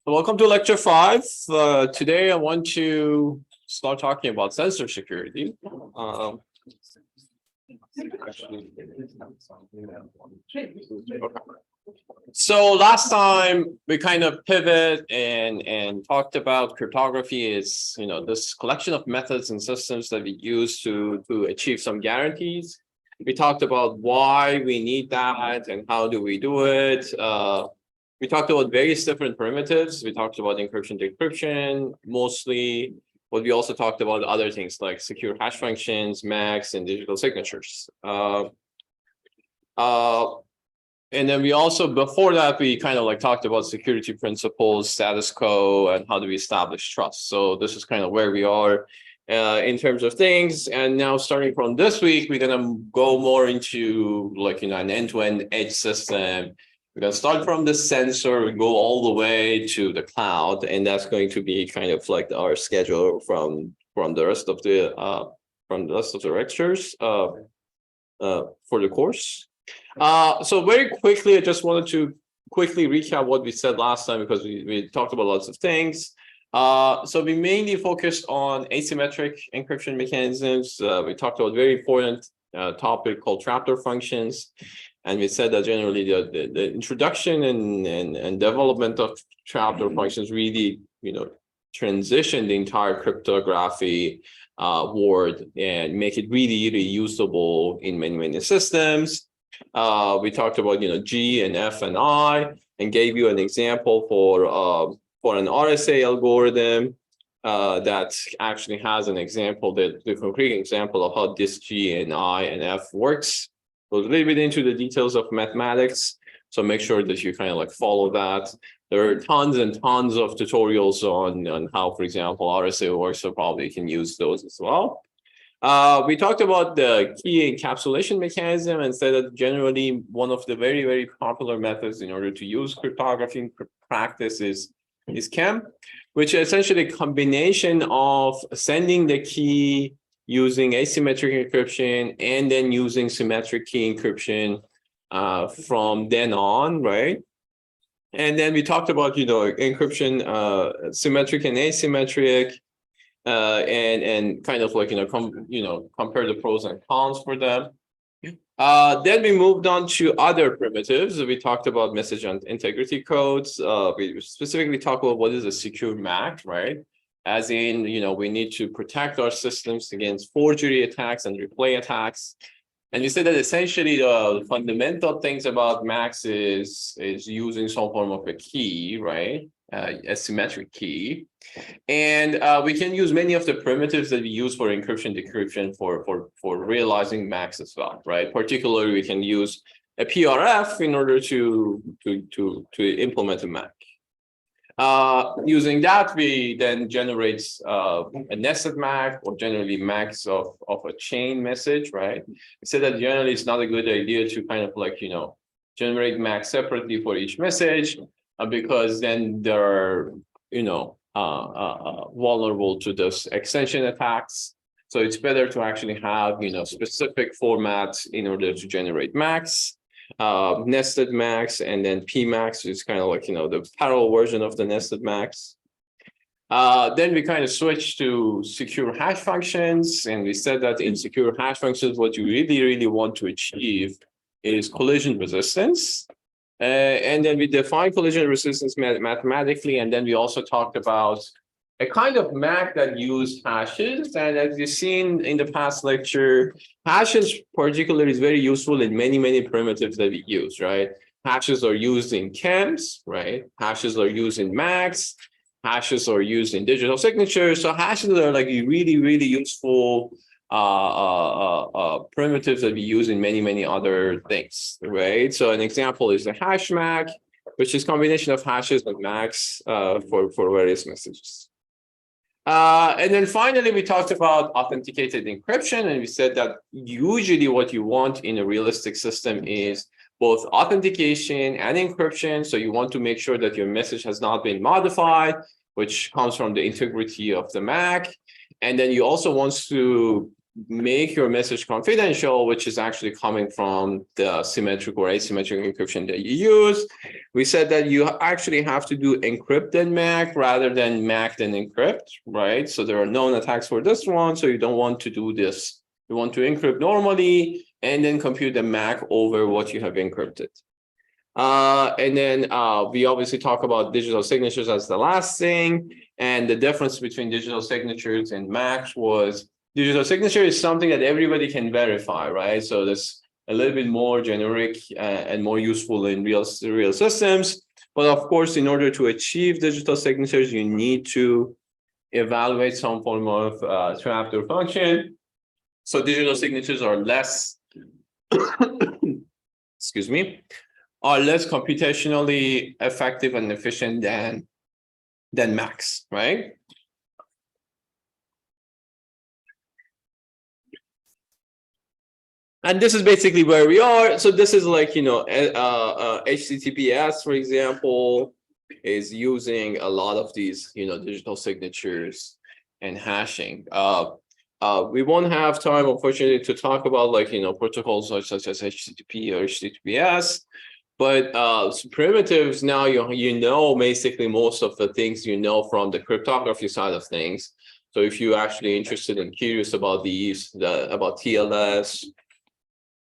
Welcome to lecture 5. Today I want to start talking about sensor security. So last time we kind of pivot and talked about cryptography is, this collection of methods and systems that we use to achieve some guarantees. We talked about why we need that and how do we do it. We talked about various different primitives. We talked about encryption, decryption, mostly, but we also talked about other things like secure hash functions, MACs, and digital signatures. And then we also, before that, we kind of talked about security principles, status quo, and how do we establish trust. So this is kind of where we are in terms of things. And now starting from this week, we're going to go more into an end-to-end edge system. We're going to start from the sensor and go all the way to the cloud. And that's going to be kind of like our schedule from the rest of the lectures for the course. So very quickly, I just wanted to quickly recap what we said last time because we talked about lots of things. So we mainly focused on asymmetric encryption mechanisms. We talked about a very important topic called trapdoor functions. And we said that generally the introduction and development of trapdoor functions really, transition the entire cryptography world and make it really, really usable in many, many systems. We talked about, G and F and I, and gave you an example for an RSA algorithm that actually has an example, the concrete example of how this G and I and F works. Goes a little bit into the details of mathematics, so make sure that you kind of follow that. There are tons and tons of tutorials on how, for example, RSA works, so probably you can use those as well. We talked about the key encapsulation mechanism and said that generally one of the very, very popular methods in order to use cryptography in practice is KEM, which is essentially a combination of sending the key using asymmetric encryption and then using symmetric key encryption from then on, right? And then we talked about, encryption, symmetric and asymmetric, and kind of compare the pros and cons for them. Then we moved on to other primitives. We talked about message and integrity codes. We specifically talked about what is a secure MAC, right? As in, we need to protect our systems against forgery attacks and replay attacks. And we said that essentially the fundamental things about MACs is using some form of a key, right? A symmetric key. And we can use many of the primitives that we use for encryption, decryption for realizing MACs as well, right? Particularly, we can use a PRF in order to implement a MAC. Using that, we then generate a nested MAC, or generally MACs of a chain message, right? We said that generally it's not a good idea to kind of generate MACs separately for each message, because then they're vulnerable to this extension attacks. So it's better to actually have specific formats in order to generate MACs. Nested MACs, and then PMACs is kind of the parallel version of the nested MACs. Then we kind of switched to secure hash functions, and we said that in secure hash functions, what you really, really want to achieve is collision resistance. And then we define collision resistance mathematically, and then we also talked about a kind of MAC that used hashes. And as you've seen in the past lecture, hashes particularly is very useful in many, many primitives that we use, right? Hashes are used in KEMs, right? Hashes are used in MACs. Hashes are used in digital signatures. So hashes are really, really useful primitives that we use in many, many other things, right? So an example is the hash MAC, which is a combination of hashes and MACs for various messages. And then finally, we talked about authenticated encryption, and we said that usually what you want in a realistic system is both authentication and encryption. So you want to make sure that your message has not been modified, which comes from the integrity of the MAC. And then you also want to make your message confidential, which is actually coming from the symmetric or asymmetric encryption that you use. We said that you actually have to do encrypt then MAC rather than MAC then encrypt, right? So there are known attacks for this one, so you don't want to do this. You want to encrypt normally and then compute the MAC over what you have encrypted. And then we obviously talk about digital signatures as the last thing. And the difference between digital signatures and MACs was digital signature is something that everybody can verify, right? So that's a little bit more generic and more useful in real systems. But of course, in order to achieve digital signatures, you need to evaluate some form of trapdoor function. So digital signatures are less, excuse me, are less computationally effective and efficient than MACs, right? And this is basically where we are. So this is like, HTTPS, for example, is using a lot of these, digital signatures and hashing. We won't have time, unfortunately, to talk about protocols such as HTTP or HTTPS. But primitives now, basically most of the things from the cryptography side of things. So if you're actually interested and curious about these, about TLS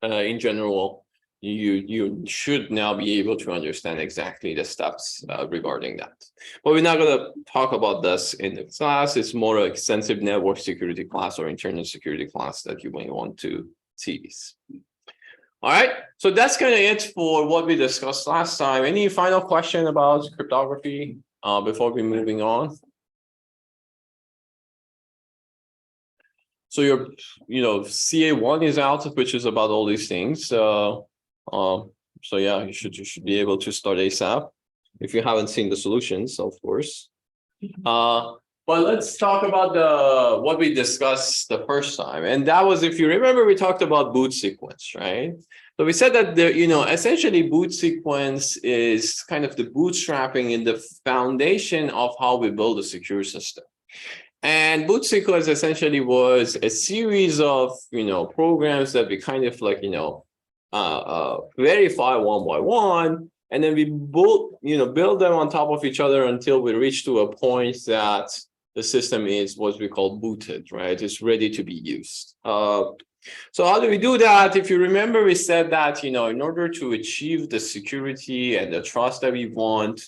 in general, you should now be able to understand exactly the steps regarding that. But we're not going to talk about this in the class. It's more an extensive network security class or internet security class that you may want to tease. All right, so that's kind of it for what we discussed last time. Any final question about cryptography before we moving on? So your, CA1 is out, which is about all these things. So yeah, you should be able to start ASAP if you haven't seen the solutions, of course. But let's talk about what we discussed the first time. And that was, if you remember, we talked about boot sequence, right? So we said that essentially boot sequence is kind of the bootstrapping in the foundation of how we build a secure system. And boot sequence essentially was a series of, programs that we kind of verify one by one. And then we build them on top of each other until we reach to a point that the system is what we call booted, right? It's ready to be used. So how do we do that? If you remember, we said that, in order to achieve the security and the trust that we want,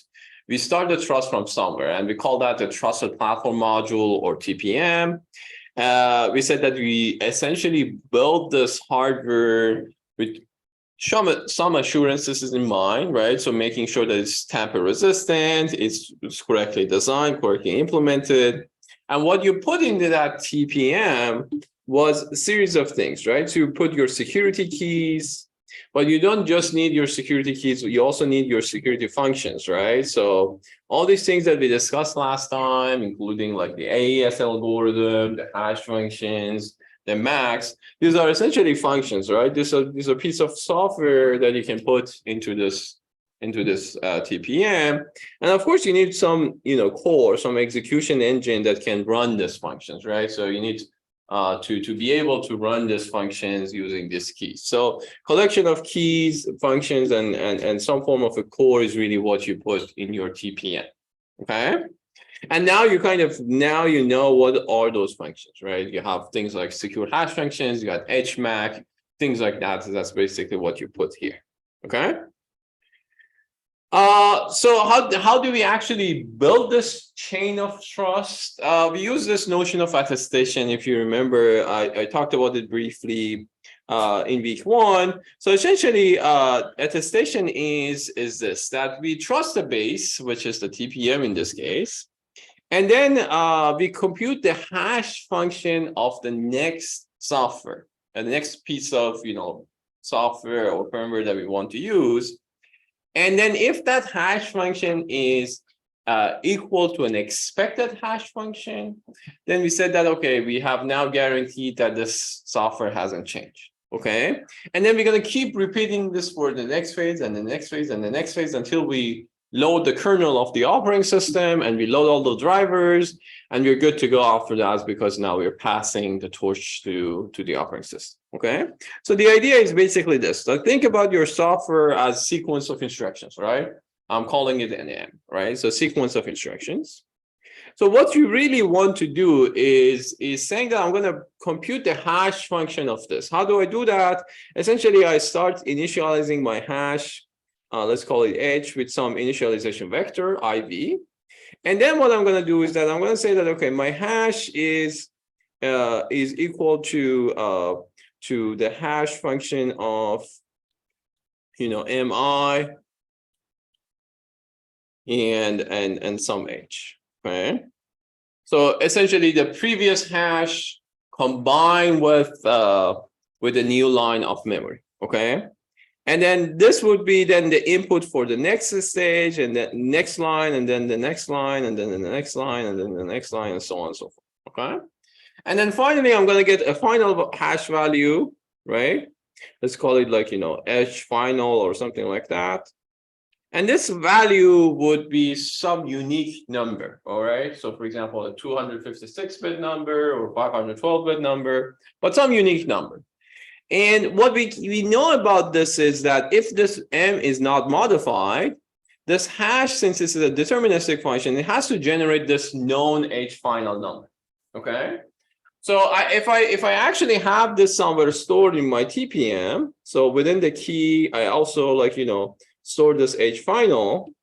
we start the trust from somewhere, and we call that the Trusted Platform Module, or TPM. We said that we essentially build this hardware with some assurances in mind, right? So making sure that it's tamper resistant, it's correctly designed, correctly implemented. And what you put into that TPM was a series of things, right? So you put your security keys, but you don't just need your security keys, you also need your security functions, right? So all these things that we discussed last time, including like the AES algorithm, the hash functions, the MACs, these are essentially functions, right? These are a piece of software that you can put into this TPM. And of course, you need some, core, some execution engine that can run these functions, right? So you need to be able to run these functions using these keys. So collection of keys, functions, and some form of a core is really what you put in your TPM, okay? And now you know what are those functions, right? You have things like secure hash functions, you got HMAC, things like that. So that's basically what you put here, okay? So how do we actually build this chain of trust? We use this notion of attestation. If you remember, I talked about it briefly in week 1. So essentially, attestation is this, that we trust the base, which is the TPM in this case. And then we compute the hash function of the next software, and the next piece of software or firmware that we want to use. And then if that hash function is equal to an expected hash function, then we said that, okay, we have now guaranteed that this software hasn't changed, okay? And then we're going to keep repeating this for the next phase and the next phase and the next phase until we load the kernel of the operating system, and we load all the drivers, and we're good to go after that because now we're passing the torch to the operating system. Okay, so the idea is basically this. So think about your software as sequence of instructions, right? I'm calling it an M, right? So sequence of instructions. So what you really want to do is saying that I'm going to compute the hash function of this. How do I do that? Essentially, I start initializing my hash, let's call it H, with some initialization vector, IV. And then what I'm going to do is that I'm going to say that, okay, my hash is equal to the hash function of, MI and some H. Okay, so essentially the previous hash combined with a new line of memory. Okay, and then this would be then the input for the next stage, and the next line, and then the next line, and then the next line, and then the next line, and so on and so forth. Okay, and then finally I'm going to get a final hash value, right? Let's call it like H final or something like that. And this value would be some unique number, all right? So for example, a 256-bit number or 512-bit number, but some unique number. And what we know about this is that if this M is not modified, this hash, since this is a deterministic function, it has to generate this known H final number, okay? So if I actually have this somewhere stored in my TPM, so within the key, I also store this H final.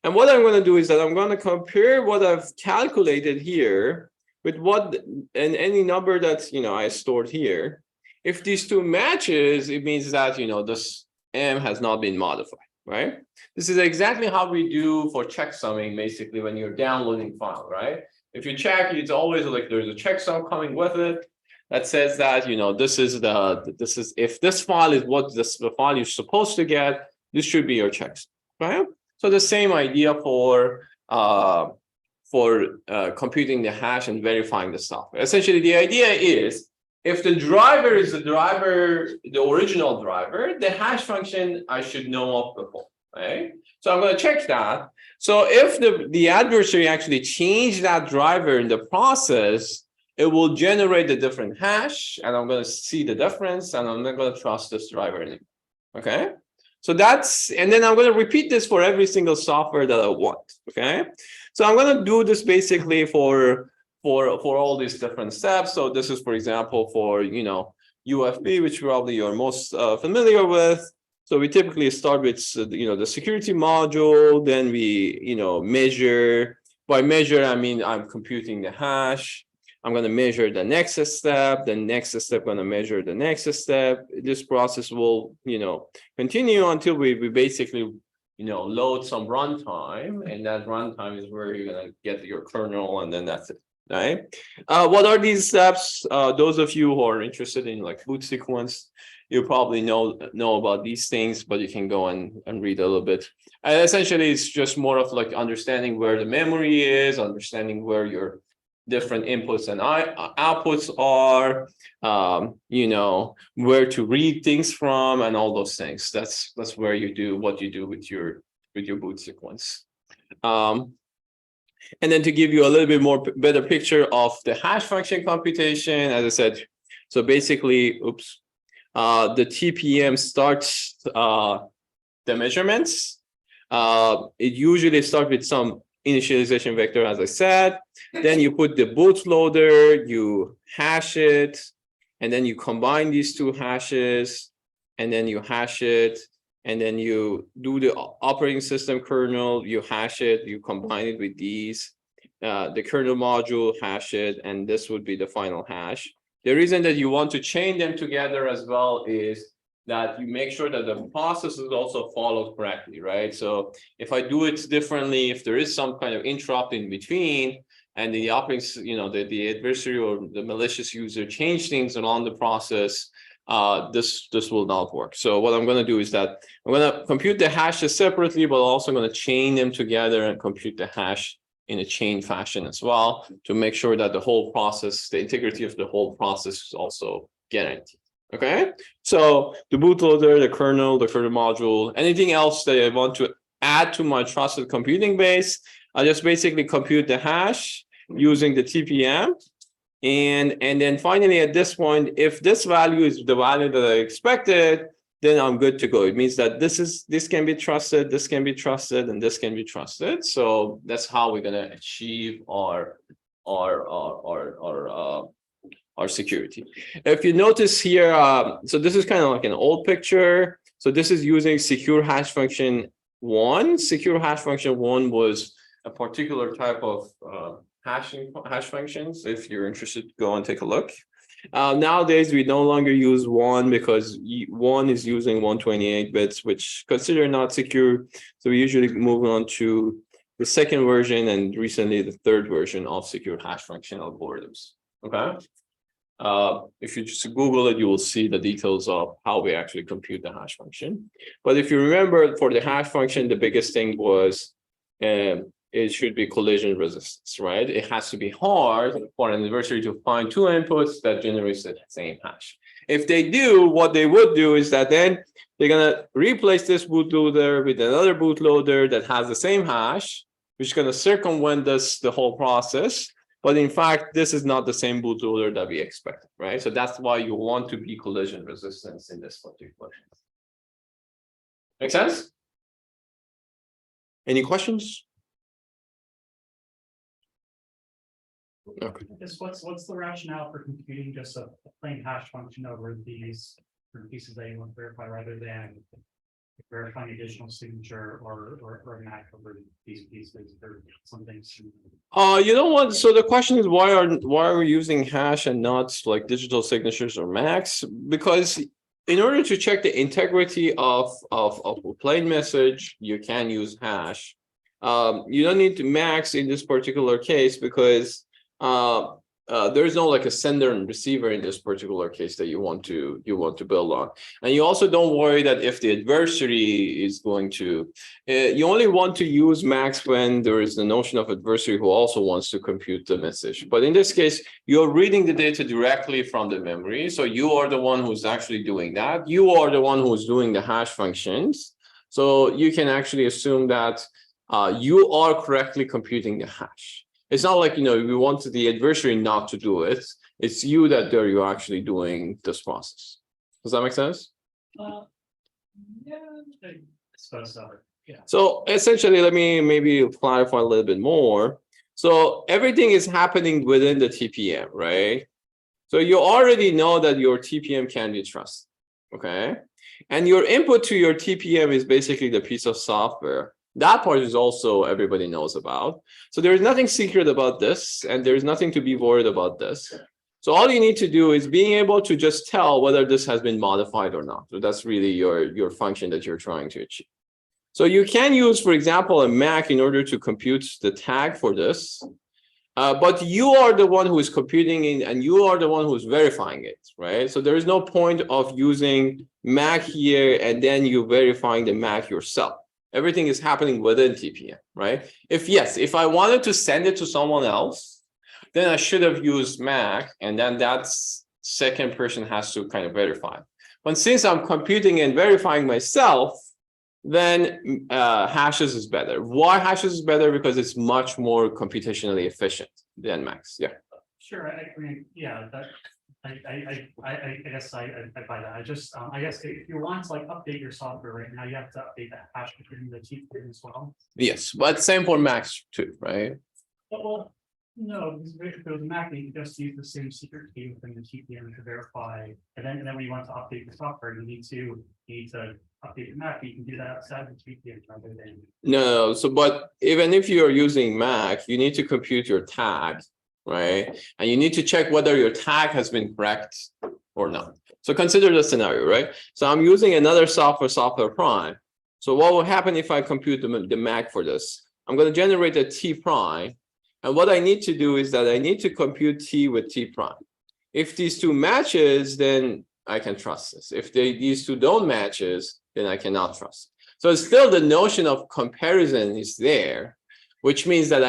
And what I'm going to do is that I'm going to compare what I've calculated here with any number that's, I stored here. If these two matches, it means that, this M has not been modified, right? This is exactly how we do for checksumming, basically, when you're downloading file, right? If you check, it's always like there's a checksum coming with it that says that, if this file is what the file you're supposed to get, this should be your checksum, right? So the same idea for computing the hash and verifying the software. Essentially, the idea is if the driver is the original driver, the hash function I should know of before, right? So I'm going to check that. So if the adversary actually changed that driver in the process, it will generate a different hash, and I'm going to see the difference, and I'm not going to trust this driver anymore. Okay. So and then I'm going to repeat this for every single software that I want. Okay. So I'm going to do this basically for all these different steps. So this is, for example, for, UFB, which probably you're most familiar with. So we typically start with, the security module, then we, measure. By measure, I mean, I'm computing the hash. I'm going to measure the next step. The next step going to measure the next step. This process will, continue until we basically, load some runtime, and that runtime is where you're going to get your kernel, and then that's it, right? What are these steps? Those of you who are interested in boot sequence, you probably know about these things, but you can go and read a little bit. And essentially, it's just more of understanding where the memory is, understanding where your different inputs and outputs are, where to read things from, and all those things. That's where you do what you do with your boot sequence. And then to give you a little bit more better picture of the hash function computation, as I said, so basically, the TPM starts the measurements. It usually starts with some initialization vector, as I said. Then you put the bootloader, you hash it, and then you combine these two hashes, and then you hash it, and then you do the operating system kernel, you hash it, you combine it with these, the kernel module, hash it, and this would be the final hash. The reason that you want to chain them together as well is that you make sure that the process is also followed correctly, right? So if I do it differently, if there is some kind of interrupt in between, and the operating, the adversary or the malicious user change things along the process, this will not work. So what I'm going to do is that I'm going to compute the hashes separately, but also going to chain them together and compute the hash in a chain fashion as well, to make sure that the whole process, the integrity of the whole process is also guaranteed. Okay, so the bootloader, the kernel module, anything else that I want to add to my trusted computing base, I just basically compute the hash using the TPM. And then finally, at this point, if this value is the value that I expected, then I'm good to go. It means that this can be trusted, this can be trusted, and this can be trusted. So that's how we're gonna achieve our security. If you notice here, so this is kind of like an old picture. So this is using secure hash function 1. Secure hash function 1 was a particular type of hash functions. If you're interested, go and take a look. Nowadays, we no longer use 1 because 1 is using 128 bits, which consider not secure. So we usually move on to the second version and recently the third version of secure hash function algorithms. Okay. If you just Google it, you will see the details of how we actually compute the hash function. But if you remember, for the hash function, the biggest thing was it should be collision resistance, right? It has to be hard for an adversary to find two inputs that generates the same hash. If they do, what they would do is that then they're gonna replace this bootloader with another bootloader that has the same hash, which is gonna circumvent the whole process. But in fact, this is not the same bootloader that we expected, right? So that's why you want to be collision resistance in this particular case. Make sense? Any questions? Okay. What's the rationale for computing just a plain hash function over these pieces that you want to verify rather than verifying additional signature or an MAC over these pieces or something? You know what? So the question is why are we using hash and not like digital signatures or MACs? Because in order to check the integrity of a plain message, you can use hash. You don't need to MACs in this particular case because there's no like a sender and receiver in this particular case that you want to build on. And you also don't worry that if the adversary is going to, you only want to use MACs when there is the notion of adversary who also wants to compute the message. But in this case, you're reading the data directly from the memory. So you are the one who's actually doing that. You are the one who's doing the hash functions. So you can actually assume that you are correctly computing the hash. It's not like, we want the adversary not to do it. It's you that you're actually doing this process. Does that make sense? Yeah, I suppose so. Yeah. So essentially, let me maybe clarify a little bit more. So everything is happening within the TPM, right? So you already know that your TPM can be trusted, okay? And your input to your TPM is basically the piece of software. That part is also everybody knows about. So there is nothing secret about this, and there's nothing to be worried about this. So all you need to do is being able to just tell whether this has been modified or not. So that's really your function that you're trying to achieve. So you can use, for example, a MAC in order to compute the tag for this. But you are the one who is computing it, and you are the one who is verifying it, right? So there is no point of using MAC here and then you verifying the MAC yourself. Everything is happening within TPM, right? If I wanted to send it to someone else, then I should have used MAC, and then that second person has to kind of verify. But since I'm computing and verifying myself, then hashes is better. Why hashes is better? Because it's much more computationally efficient than MACs. Yeah. Sure. I mean, yeah. I guess I buy that. I guess if you want to like update your software right now, you have to update that hash between the TPM as well. Yes, but same for MACs too, right? Well, no, because if it was a Mac, you just use the same secret key within the TPM to verify, and then when you want to update the software, you need to update the Mac. You can do that outside the TPM rather than. No, so but even if you're using Mac, you need to compute your tag, right? And you need to check whether your tag has been correct or not. So consider the scenario, right? So I'm using another software prime. So what will happen if I compute the MAC for this? I'm going to generate a T prime. And what I need to do is that I need to compute T with T prime. If these two matches, then I can trust this. If these two don't matches, then I cannot trust. So it's still the notion of comparison is there, which means that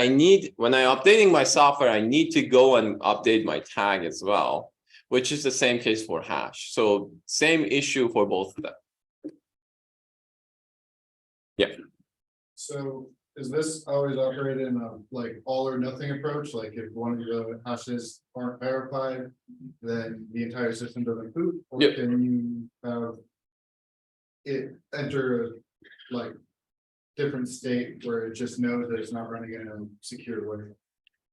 when I'm updating my software, I need to go and update my tag as well, which is the same case for hash. So same issue for both of them. Yeah. So is this always operated in a like all or nothing approach? Like if one of the hashes aren't verified, then the entire system doesn't boot? Or Yep. can you have it enter a like different state where it just knows that it's not running in a secure way?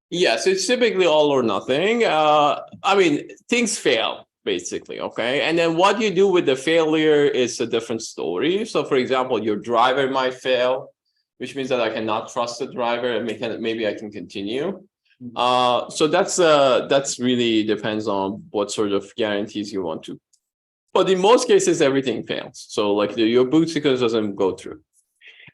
Yes, it's typically all or nothing. I mean, things fail basically, okay? And then what you do with the failure is a different story. So for example, your driver might fail, which means that I cannot trust the driver and maybe I can continue. So that's really depends on what sort of guarantees you want to. But in most cases, everything fails. So like your boot sequence doesn't go through.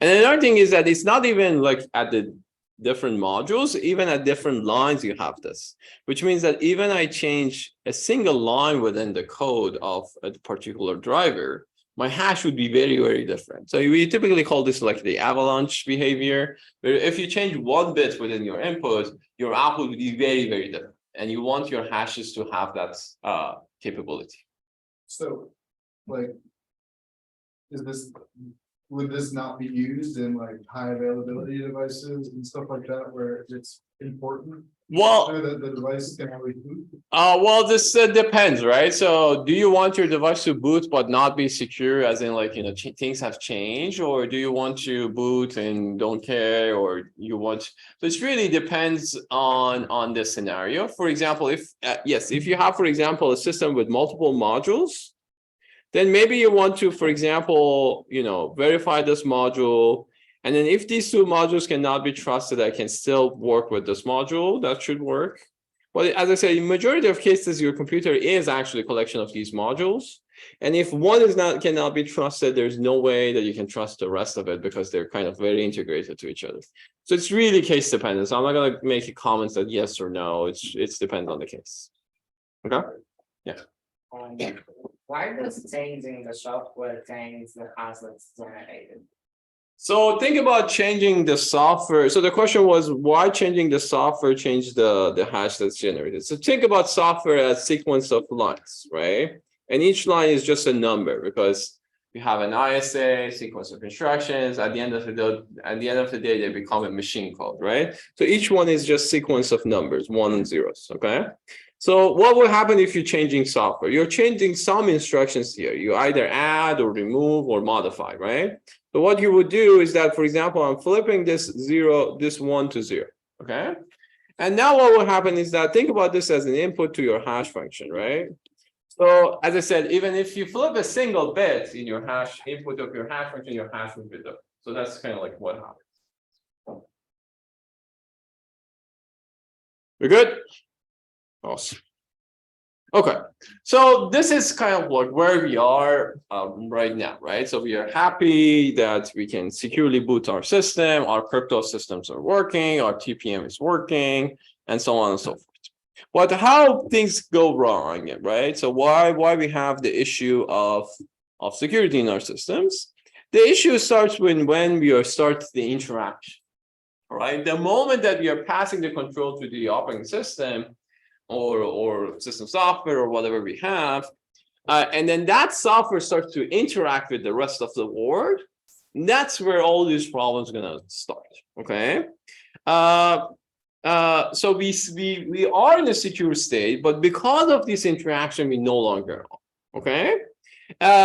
And another thing is that it's not even like at the different modules, even at different lines, you have this, which means that even I change a single line within the code of a particular driver, my hash would be very, very different. So we typically call this like the avalanche behavior, where if you change one bit within your input, your output would be very, very different. And you want your hashes to have that capability. So, like, would this not be used in like high availability devices and stuff like that, where it's important? Well, So that the device can always boot? well, this depends, right? So do you want your device to boot but not be secure, as in like, things have changed, or do you want to boot and don't care, or you want, so it really depends on the scenario. For example, if if you have, for example, a system with multiple modules, then maybe you want to, for example, verify this module. And then if these two modules cannot be trusted, I can still work with this module. That should work. But as I said, in majority of cases, your computer is actually a collection of these modules. And if one cannot be trusted, there's no way that you can trust the rest of it, because they're kind of very integrated to each other. So it's really case dependent. So I'm not going to make comments that yes or no. It's depends on the case. Okay. Yeah. Why does changing the software change the hash that's generated? So think about changing the software. So the question was, why changing the software change the hash that's generated? So think about software as sequence of lines, right? And each line is just a number, because you have an ISA sequence of instructions. At the end of the day, they become a machine code, right? So each one is just sequence of numbers, 1 and 0s, okay? So what will happen if you're changing software? You're changing some instructions here. You either add or remove or modify, right? So what you would do is that, for example, I'm flipping this 1 to 0, okay? And now what will happen is that, think about this as an input to your hash function, right? So as I said, even if you flip a single bit in your hash input of your hash function, your hash will be different. So that's kind of like what happens. We're good? Awesome. Okay, so this is kind of like where we are right now, right? So we are happy that we can securely boot our system, our crypto systems are working, our TPM is working, and so on and so forth. But how things go wrong, right? So why we have the issue of security in our systems? The issue starts when we start the interaction, right? The moment that we are passing the control to the operating system, or system software or whatever we have, and then that software starts to interact with the rest of the world, that's where all these problems are going to start. Okay. So we are in a secure state, but because of this interaction, we no longer are. Okay.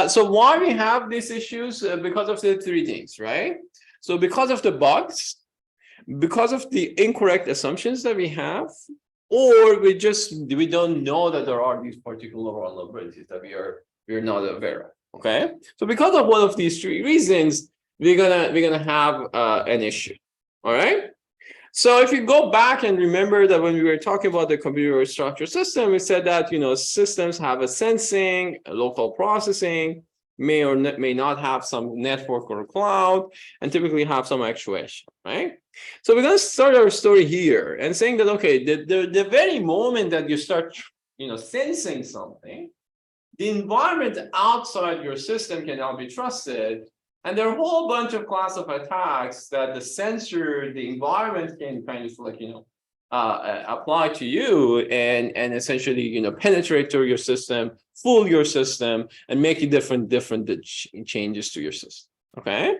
So why we have these issues? Because of the three things, right? So because of the bugs, because of the incorrect assumptions that we have, or we don't know that there are these particular vulnerabilities that we're not aware of. Okay, so because of one of these three reasons, we're gonna have an issue. All right. So if you go back and remember that when we were talking about the computer structure system, we said that systems have a sensing, a local processing, may or may not have some network or cloud, and typically have some actuation, right? So we're going to start our story here and saying that, okay, the very moment that you start, sensing something, the environment outside your system cannot be trusted. And there are a whole bunch of class of attacks that the sensor, the environment can kind of like, apply to you and essentially, penetrate through your system, fool your system, and make different changes to your system. Okay,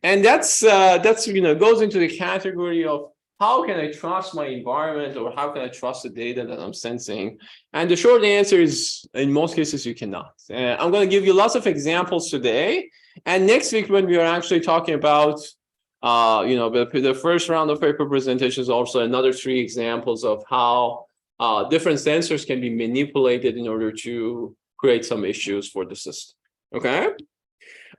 and that's goes into the category of how can I trust my environment, or how can I trust the data that I'm sensing? And the short answer is, in most cases, you cannot. I'm going to give you lots of examples today, and next week when we are actually talking about the first round of paper presentations, also another 3 examples of how different sensors can be manipulated in order to create some issues for the system. Okay.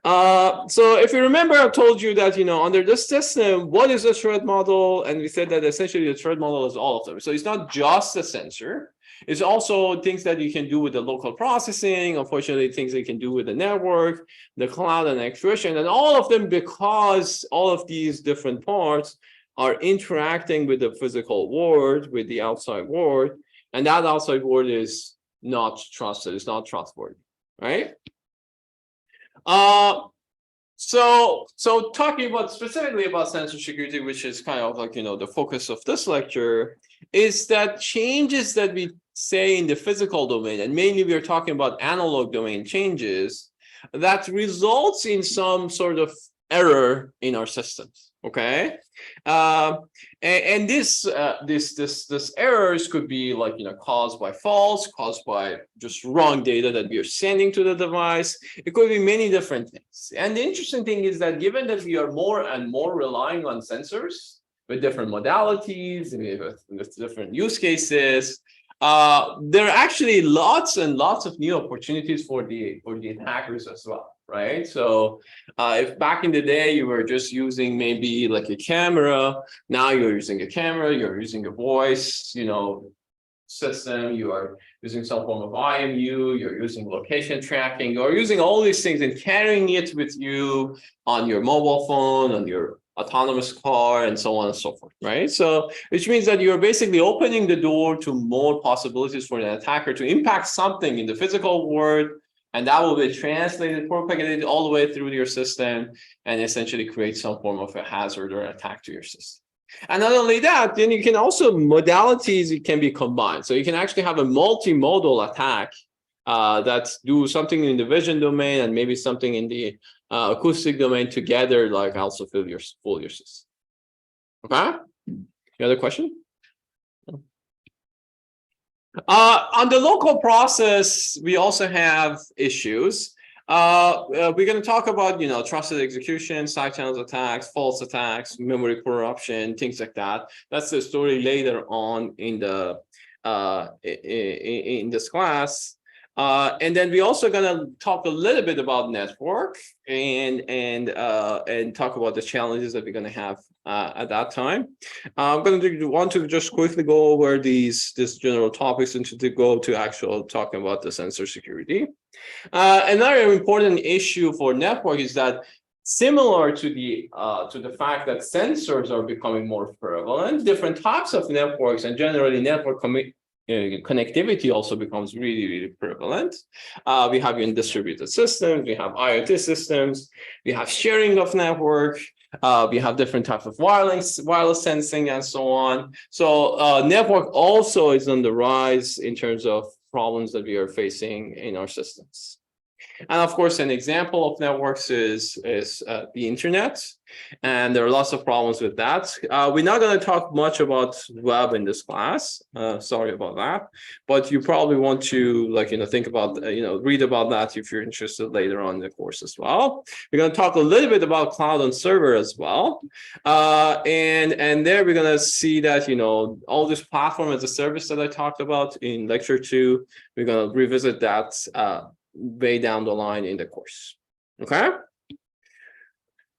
So if you remember, I told you that, under this system, what is a threat model? And we said that essentially the threat model is all of them. So it's not just a sensor. It's also things that you can do with the local processing, unfortunately, things that you can do with the network, the cloud, and actuation, and all of them, because all of these different parts are interacting with the physical world, with the outside world, and that outside world is not trusted, it's not trustworthy, right? So talking about specifically about sensor security, which is kind of like, the focus of this lecture, is that changes that we say in the physical domain, and mainly we are talking about analog domain changes, that results in some sort of error in our systems. Okay, and this errors could be like, caused by faults, caused by just wrong data that we are sending to the device. It could be many different things. And the interesting thing is that given that we are more and more relying on sensors with different modalities, with different use cases, there are actually lots and lots of new opportunities for the attackers as well, right? So if back in the day you were just using maybe like a camera, now you're using a camera, you're using a voice, system, you are using some form of IMU, you're using location tracking, you're using all these things and carrying it with you on your mobile phone, on your autonomous car, and so on and so forth, right? So which means that you're basically opening the door to more possibilities for an attacker to impact something in the physical world, and that will be translated, propagated all the way through your system, and essentially create some form of a hazard or attack to your system. And not only that, then you can also, modalities can be combined. So you can actually have a multimodal attack that do something in the vision domain and maybe something in the acoustic domain together, like also fool your system. Okay. Any other question? On the local process, we also have issues. We're going to talk about, trusted execution, side channels attacks, false attacks, memory corruption, things like that. That's the story later on in the in this class. And then we're also going to talk a little bit about network and talk about the challenges that we're going to have at that time. I'm going to want to just quickly go over these general topics and to go to actual talking about the sensor security. Another important issue for network is that, similar to the fact that sensors are becoming more prevalent, different types of networks and generally network connectivity also becomes really, really prevalent. We have in distributed systems, we have IoT systems, we have sharing of network, we have different types of wireless sensing and so on. So network also is on the rise in terms of problems that we are facing in our systems. And of course, an example of networks is the internet. And there are lots of problems with that. We're not going to talk much about web in this class. Sorry about that. But you probably want to think about, read about that if you're interested later on in the course as well. We're going to talk a little bit about cloud and server as well. And there we're going to see that, all this platform as a service that I talked about in lecture 2, we're going to revisit that way down the line in the course. Okay.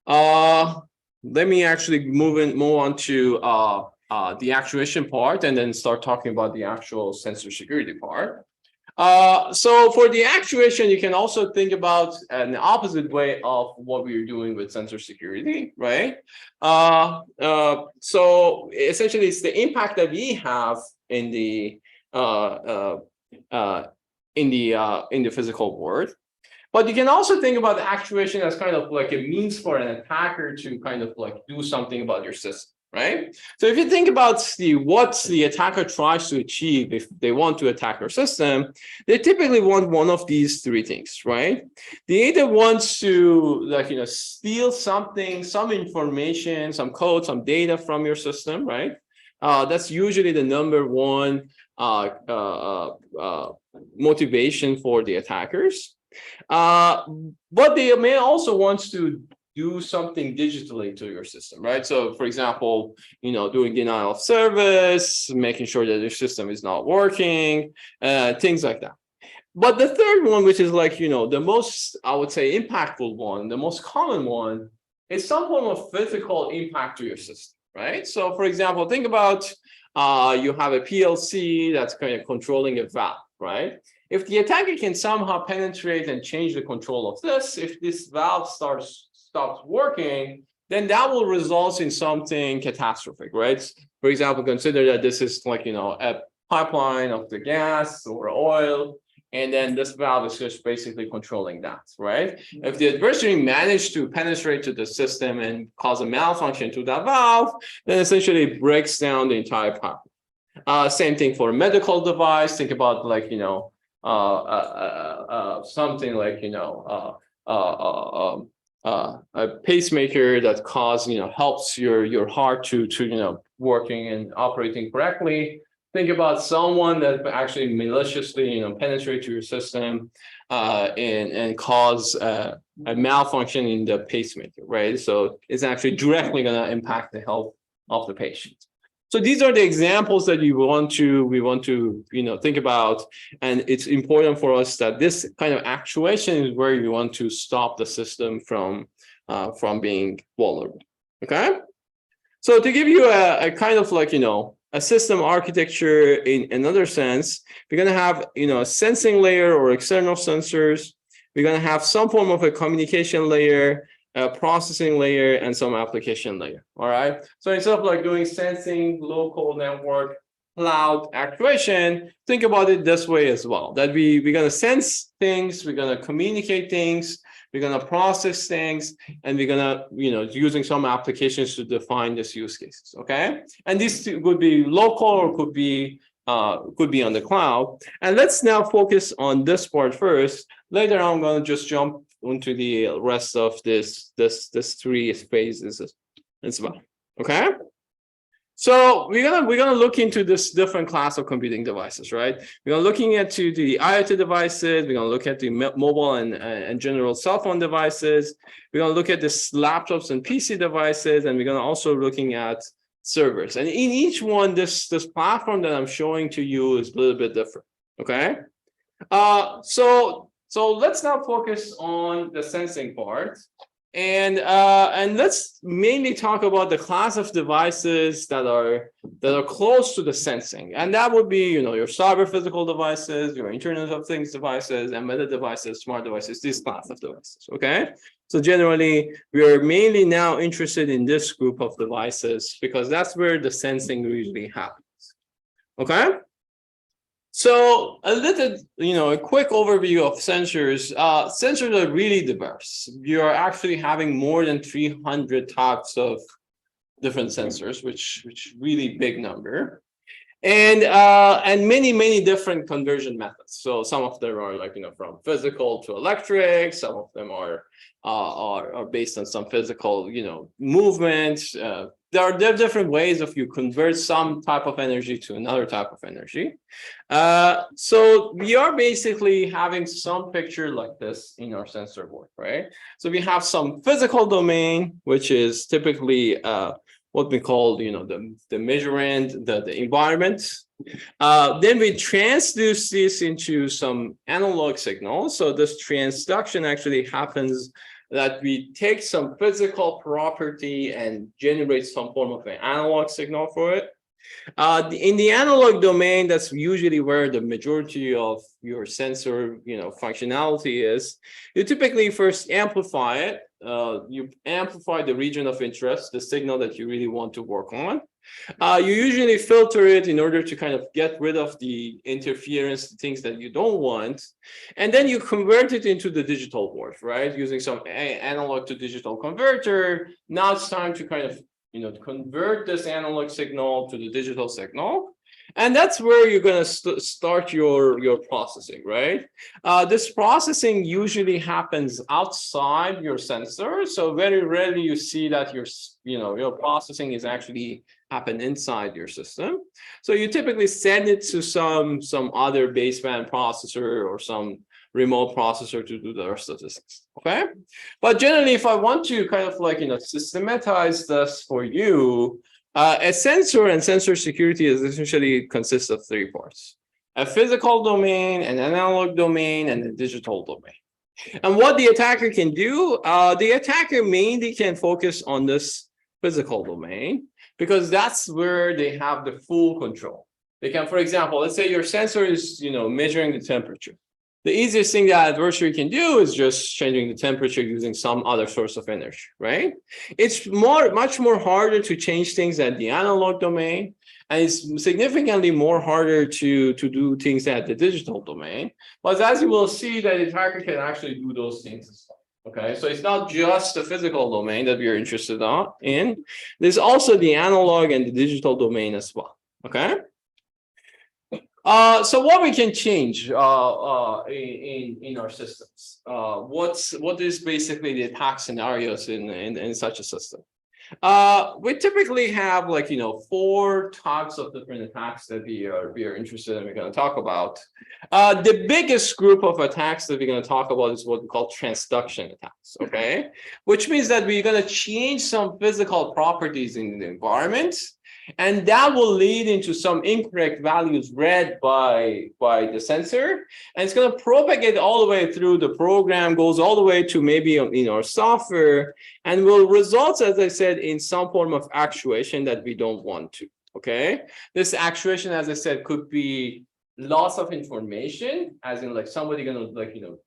Let me actually move on to the actuation part and then start talking about the actual sensor security part. So for the actuation, you can also think about an opposite way of what we're doing with sensor security, right? So essentially, it's the impact that we have in the physical world. But you can also think about actuation as kind of like a means for an attacker to kind of like do something about your system, right? So if you think about what the attacker tries to achieve if they want to attack your system, they typically want one of these three things, right? They either want to steal something, some information, some code, some data from your system, right? That's usually the number one motivation for the attackers. But they may also want to do something digitally to your system, right? So for example, doing denial of service, making sure that your system is not working, things like that. But the third one, which is the most, I would say, impactful one, the most common one, is some form of physical impact to your system, right? So for example, think about you have a PLC that's kind of controlling a valve, right? If the attacker can somehow penetrate and change the control of this, if this valve stops working, then that will result in something catastrophic, right? For example, consider that this is a pipeline of the gas or oil, and then this valve is just basically controlling that, right? If the adversary managed to penetrate to the system and cause a malfunction to that valve, then essentially it breaks down the entire pipeline. Same thing for a medical device. Think about something like a pacemaker that helps your heart to working and operating correctly. Think about someone that actually maliciously penetrate to your system and cause a malfunction in the pacemaker, right? So it's actually directly going to impact the health of the patient. So these are the examples that we want to think about, and it's important for us that this kind of actuation is where you want to stop the system from being vulnerable. Okay, so to give you a kind of a system architecture in another sense, we're going to have a sensing layer or external sensors. We're going to have some form of a communication layer, a processing layer, and some application layer. All right. So instead of doing sensing, local network, cloud actuation, think about it this way as well. That we're going to sense things, we're going to communicate things, we're going to process things, and we're going to using some applications to define these use cases. Okay. And this could be local or could be on the cloud. And let's now focus on this part first. Later I'm going to just jump into the rest of this three phases as well. Okay, so we're gonna look into this different class of computing devices, right? We're gonna looking at the IoT devices. We're gonna look at the mobile and general cell phone devices. We're gonna look at the laptops and PC devices, and we're gonna also looking at servers. And in each one, this platform that I'm showing to you is a little bit different. Okay, so let's now focus on the sensing part, and let's mainly talk about the class of devices that are close to the sensing, and that would be your cyber physical devices, your Internet of Things devices, embedded devices, smart devices, this class of devices. Okay, so generally we are mainly now interested in this group of devices because that's where the sensing usually happens. Okay. So a little, a quick overview of sensors. Sensors are really diverse. You are actually having more than 300 types of different sensors, which really big number, and many different conversion methods. So some of them are from physical to electric. Some of them are based on some physical movements. There are different ways of you convert some type of energy to another type of energy. So we are basically having some picture like this in our sensor board, right? So we have some physical domain, which is typically what we call the measurement, the environment. Then we transduce this into some analog signals. So this transduction actually happens that we take some physical property and generate some form of an analog signal for it. In the analog domain, that's usually where the majority of your sensor, functionality is. You typically first amplify it. You amplify the region of interest, the signal that you really want to work on. You usually filter it in order to kind of get rid of the interference, the things that you don't want. And then you convert it into the digital world, right? Using some analog to digital converter. Now it's time to kind of convert this analog signal to the digital signal. And that's where you're going to start your processing, right? This processing usually happens outside your sensor. So very rarely you see that your processing is actually happen inside your system. So you typically send it to some other baseband processor or some remote processor to do the statistics. Okay. But generally, if I want to kind of systematize this for you, a sensor and sensor security is essentially consists of three parts: a physical domain, an analog domain, and a digital domain. And what the attacker can do, the attacker mainly can focus on this physical domain because that's where they have the full control. They can, for example, let's say your sensor is measuring the temperature. The easiest thing that adversary can do is just changing the temperature using some other source of energy, right? It's much more harder to change things at the analog domain, and it's significantly more harder to do things at the digital domain. But as you will see, that the attacker can actually do those things as well. Okay, so it's not just the physical domain that we are interested in. There's also the analog and the digital domain as well. Okay. So what we can change in our systems? What is basically the attack scenarios in such a system? We typically have 4 types of different attacks that we are interested in. We're going to talk about. The biggest group of attacks that we're going to talk about is what we call transduction attacks. Okay, which means that we're going to change some physical properties in the environment. And that will lead into some incorrect values read by the sensor. And it's going to propagate all the way through the program, goes all the way to maybe in our software, and will result, as I said, in some form of actuation that we don't want to. Okay. This actuation, as I said, could be loss of information, as in somebody going to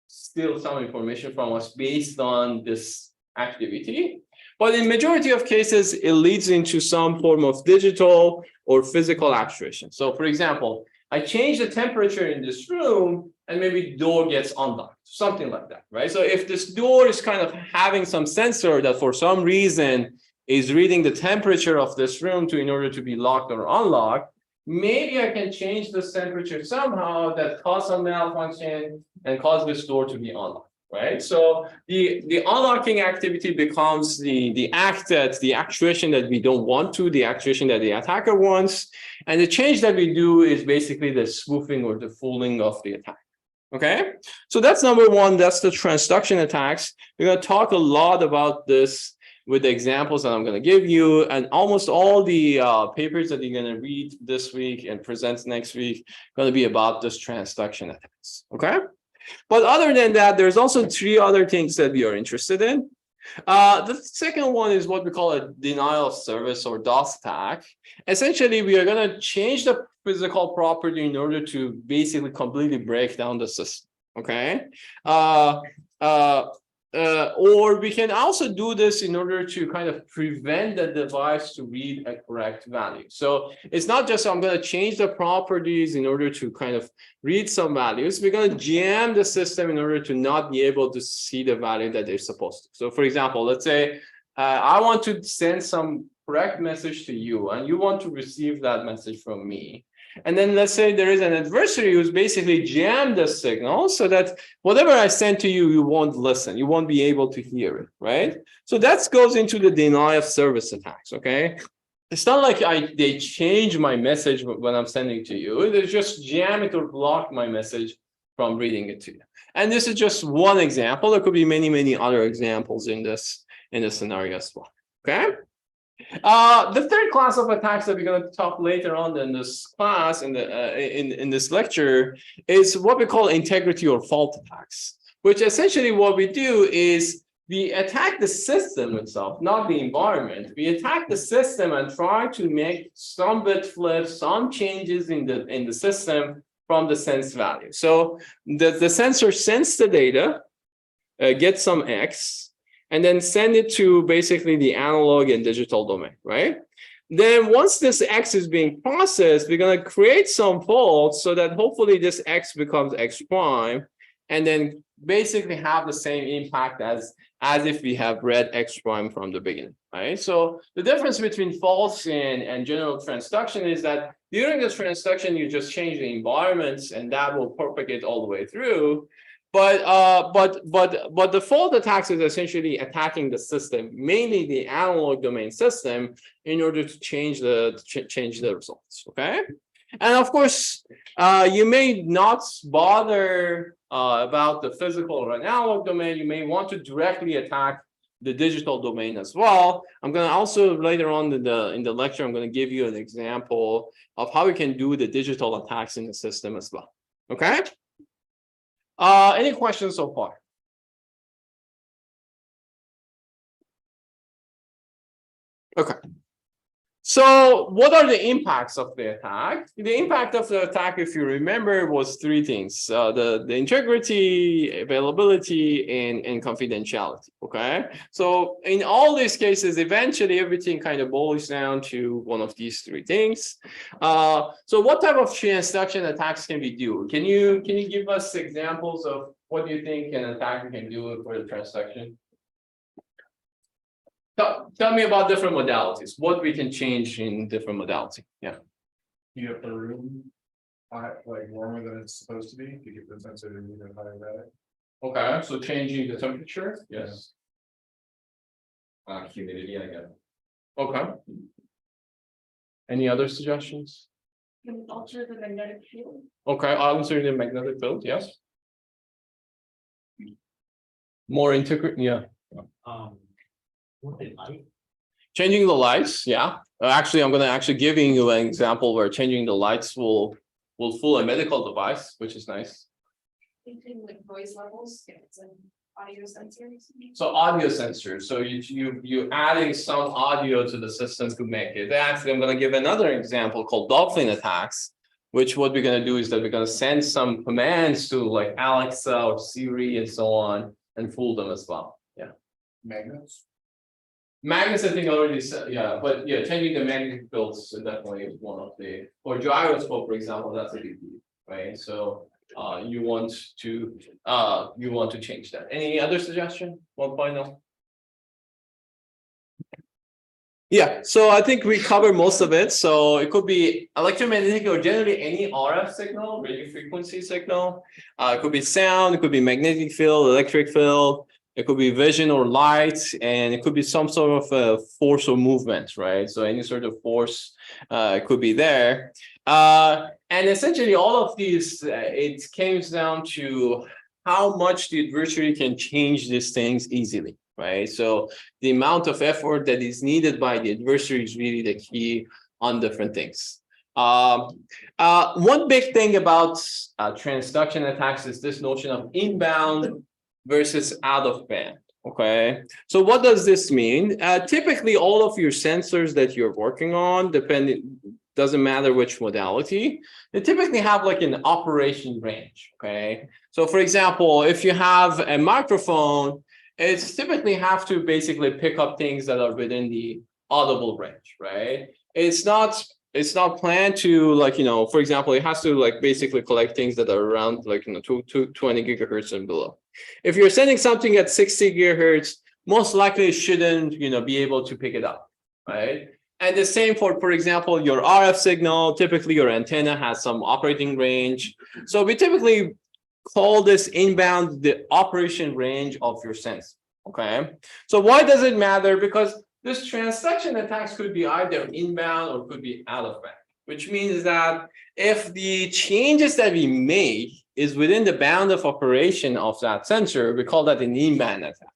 steal some information from us based on this activity. But in majority of cases, it leads into some form of digital or physical actuation. So for example, I change the temperature in this room and maybe the door gets unlocked, something like that, right? So if this door is kind of having some sensor that for some reason is reading the temperature of this room in order to be locked or unlocked, maybe I can change this temperature somehow that cause some malfunction and cause this door to be unlocked. Right, so the unlocking activity becomes the actuation that we don't want to, the actuation that the attacker wants, and the change that we do is basically the spoofing or the fooling of the attack. Okay, so that's number one. That's the transduction attacks. We're going to talk a lot about this with the examples that I'm going to give you, and almost all the papers that you're going to read this week and present next week are going to be about this transduction attacks. Okay. But other than that, there's also 3 other things that we are interested in. The second one is what we call a denial of service or DOS attack. Essentially, we are going to change the physical property in order to basically completely break down the system. Okay. Or we can also do this in order to kind of prevent the device to read a correct value. So it's not just I'm going to change the properties in order to kind of read some values. We're going to jam the system in order to not be able to see the value that they're supposed to. So for example, let's say I want to send some correct message to you and you want to receive that message from me. And then let's say there is an adversary who's basically jammed the signal so that whatever I send to you, you won't listen. You won't be able to hear it, right? So that goes into the denial of service attacks, okay? It's not like they change my message when I'm sending to you. They just jam it or block my message from reading it to you. And this is just one example. There could be many, many other examples in this scenario as well, okay? The third class of attacks that we're going to talk later on in this class, in this lecture, is what we call integrity or fault attacks, which essentially what we do is we attack the system itself, not the environment. We attack the system and try to make some bit flips, some changes in the system from the sense value. So the sensor sends the data, gets some X, and then send it to basically the analog and digital domain, right? Then once this X is being processed, we're going to create some faults so that hopefully this X becomes X prime, and then basically have the same impact as if we have read X prime from the beginning, right? So the difference between false and general transduction is that during this transduction, you just change the environments and that will propagate all the way through. But the fault attacks is essentially attacking the system, mainly the analog domain system, in order to change the results. Okay, and of course, you may not bother about the physical or analog domain. You may want to directly attack the digital domain as well. I'm going to also later on in the lecture, I'm going to give you an example of how we can do the digital attacks in the system as well. Okay. Any questions so far? Okay. So what are the impacts of the attack? The impact of the attack, if you remember, was three things: the integrity, availability, and confidentiality. Okay. So in all these cases, eventually everything kind of boils down to one of these three things. So what type of transduction attacks can we do? Can you give us examples of what you think an attacker can do for the transduction? Tell me about different modalities, what we can change in different modality. Yeah. Heat up the room, like warmer than it's supposed to be, to get the sensor to move higher that. Okay, so changing the temperature. Yes. Humidity, I guess. Okay. Any other suggestions? Can alter the magnetic field. Okay, alter the magnetic field. Yes. More integrate. Yeah. What they like. Changing the lights. Yeah. Actually, I'm going to giving you an example where changing the lights will fool a medical device, which is nice. Anything like noise levels, if it's an audio sensor. So audio sensors. So you adding some audio to the system to make it. Actually, I'm going to give another example called dolphin attacks, which what we're going to do is that we're going to send some commands to like Alexa or Siri and so on and fool them as well. Yeah. Magnets. Magnets, I think already said, yeah, but yeah, changing the magnetic fields definitely is one of the, for gyroscope, for example, that's a big deal, right? So you want to change that. Any other suggestion? 1.0? Yeah, so I think we covered most of it. So it could be electromagnetic or generally any RF signal, radio frequency signal. It could be sound, it could be magnetic field, electric field. It could be vision or light, and it could be some sort of a force or movement, right? So any sort of force could be there. And essentially all of these, it comes down to how much the adversary can change these things easily, right? So the amount of effort that is needed by the adversary is really the key on different things. One big thing about transduction attacks is this notion of inbound versus out of band. Okay, so what does this mean? Typically, all of your sensors that you're working on, doesn't matter which modality, they typically have like an operation range. Okay, so for example, if you have a microphone, it's typically have to basically pick up things that are within the audible range, right? It's not planned to, like, for example, it has to like basically collect things that are around like 20 gigahertz and below. If you're sending something at 60 gigahertz, most likely it shouldn't be able to pick it up, right? And the same for example, your RF signal, typically your antenna has some operating range. So we typically call this inbound the operation range of your sensor. Okay, so why does it matter? Because this transduction attacks could be either inbound or could be out of band, which means that if the changes that we make is within the bound of operation of that sensor, we call that an in-band attack.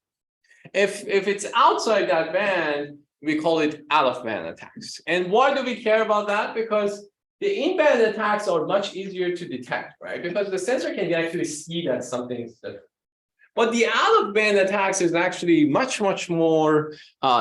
If it's outside that band, we call it out of band attacks. And why do we care about that? Because the in-band attacks are much easier to detect, right? Because the sensor can actually see that something is different. But the out-of-band attacks is actually much more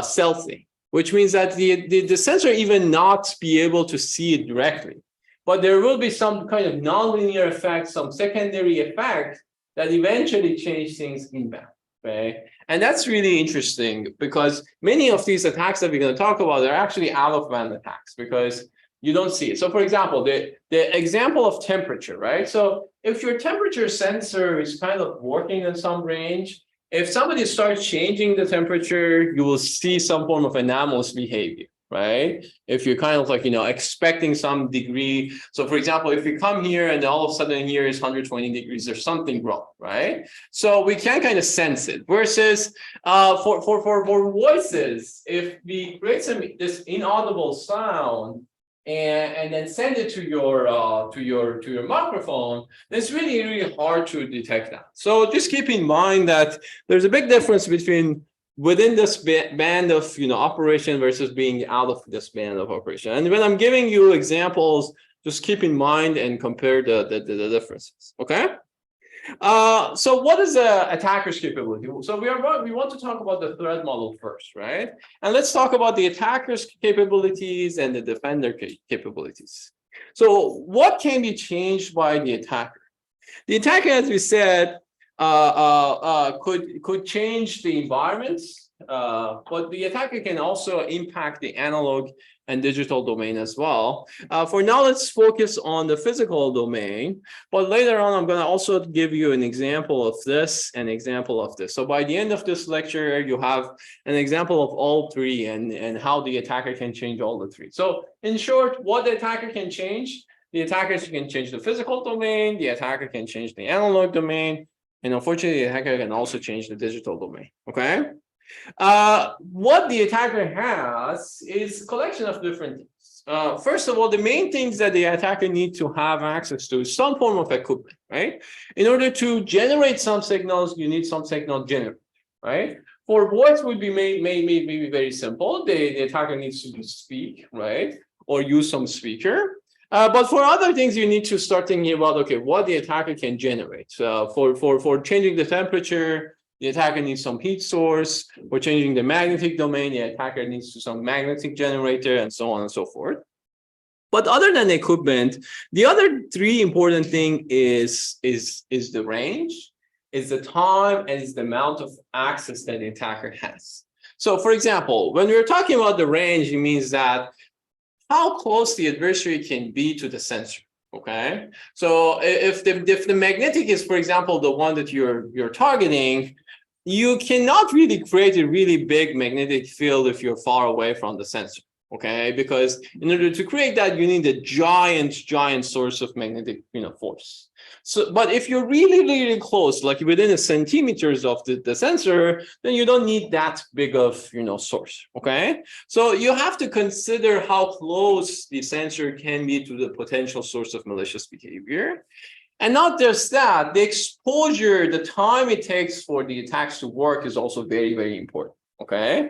stealthy, which means that the sensor even not be able to see it directly. But there will be some kind of nonlinear effect, some secondary effect that eventually change things inbound, right? And that's really interesting because many of these attacks that we're going to talk about are actually out-of-band attacks because you don't see it. So for example, the example of temperature, right? So if your temperature sensor is kind of working in some range, if somebody starts changing the temperature, you will see some form of anomalous behavior, right? If you're kind of like, expecting some degree. So for example, if you come here and all of a sudden here is 120 degrees, there's something wrong, right? So we can kind of sense it. Versus for voices, if we create this inaudible sound, and then send it to your microphone, it's really hard to detect that. So just keep in mind that there's a big difference between within this band of operation versus being out of this band of operation. And when I'm giving you examples, just keep in mind and compare the differences. Okay. So what is the attacker's capability? So we want to talk about the threat model first, right? And let's talk about the attacker's capabilities and the defender capabilities. So what can be changed by the attacker? The attacker, as we said, could change the environments, but the attacker can also impact the analog and digital domain as well. For now, let's focus on the physical domain, but later on, I'm going to also give you an example of this and example of this. So by the end of this lecture, you have an example of all three and how the attacker can change all the three. So in short, what the attacker can change, the attackers can change the physical domain, the attacker can change the analog domain, and unfortunately, the attacker can also change the digital domain, okay? What the attacker has is a collection of different things. First of all, the main things that the attacker needs to have access to is some form of equipment, right? In order to generate some signals, you need some signal generator, right? For voice would be maybe very simple. The attacker needs to speak, right? Or use some speaker. But for other things, you need to start thinking about, okay, what the attacker can generate. For changing the temperature, the attacker needs some heat source. For changing the magnetic domain, the attacker needs some magnetic generator, and so on and so forth. But other than equipment, the other three important thing is the range, is the time, and is the amount of access that the attacker has. So for example, when we're talking about the range, it means that how close the adversary can be to the sensor. Okay, so if the magnetic is, for example, the one that you're targeting, you cannot really create a really big magnetic field if you're far away from the sensor. Okay, because in order to create that, you need a giant source of magnetic force. So, but if you're really close, like within a centimeters of the sensor, then you don't need that big of source. Okay, so you have to consider how close the sensor can be to the potential source of malicious behavior. And not just that, the exposure, the time it takes for the attacks to work is also very important. Okay.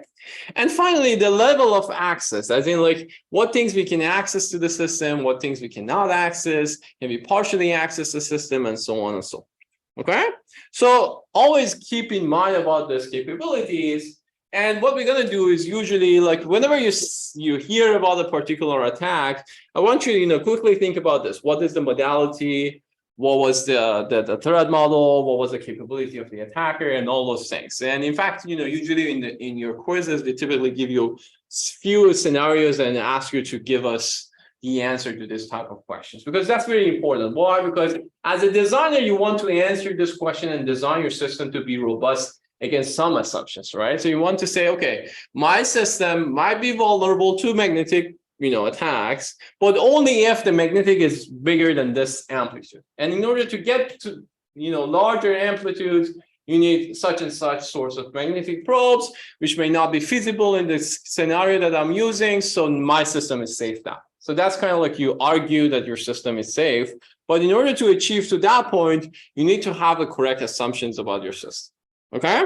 And finally, the level of access, as in like what things we can access to the system, what things we cannot access, can we partially access the system, and so on and so forth. Okay. So always keep in mind about these capabilities. And what we're going to do is usually, like whenever you hear about a particular attack, I want you to quickly think about this. What is the modality? What was the threat model? What was the capability of the attacker, and all those things? And in fact, usually in your quizzes, they typically give you few scenarios and ask you to give us the answer to this type of questions, because that's very important. Why? Because as a designer, you want to answer this question and design your system to be robust against some assumptions, right? So you want to say, okay, my system might be vulnerable to magnetic attacks, but only if the magnetic is bigger than this amplitude. And in order to get to, larger amplitudes, you need such and such source of magnetic probes, which may not be feasible in this scenario that I'm using. So my system is safe now. So that's kind of like you argue that your system is safe. But in order to achieve to that point, you need to have the correct assumptions about your system. Okay?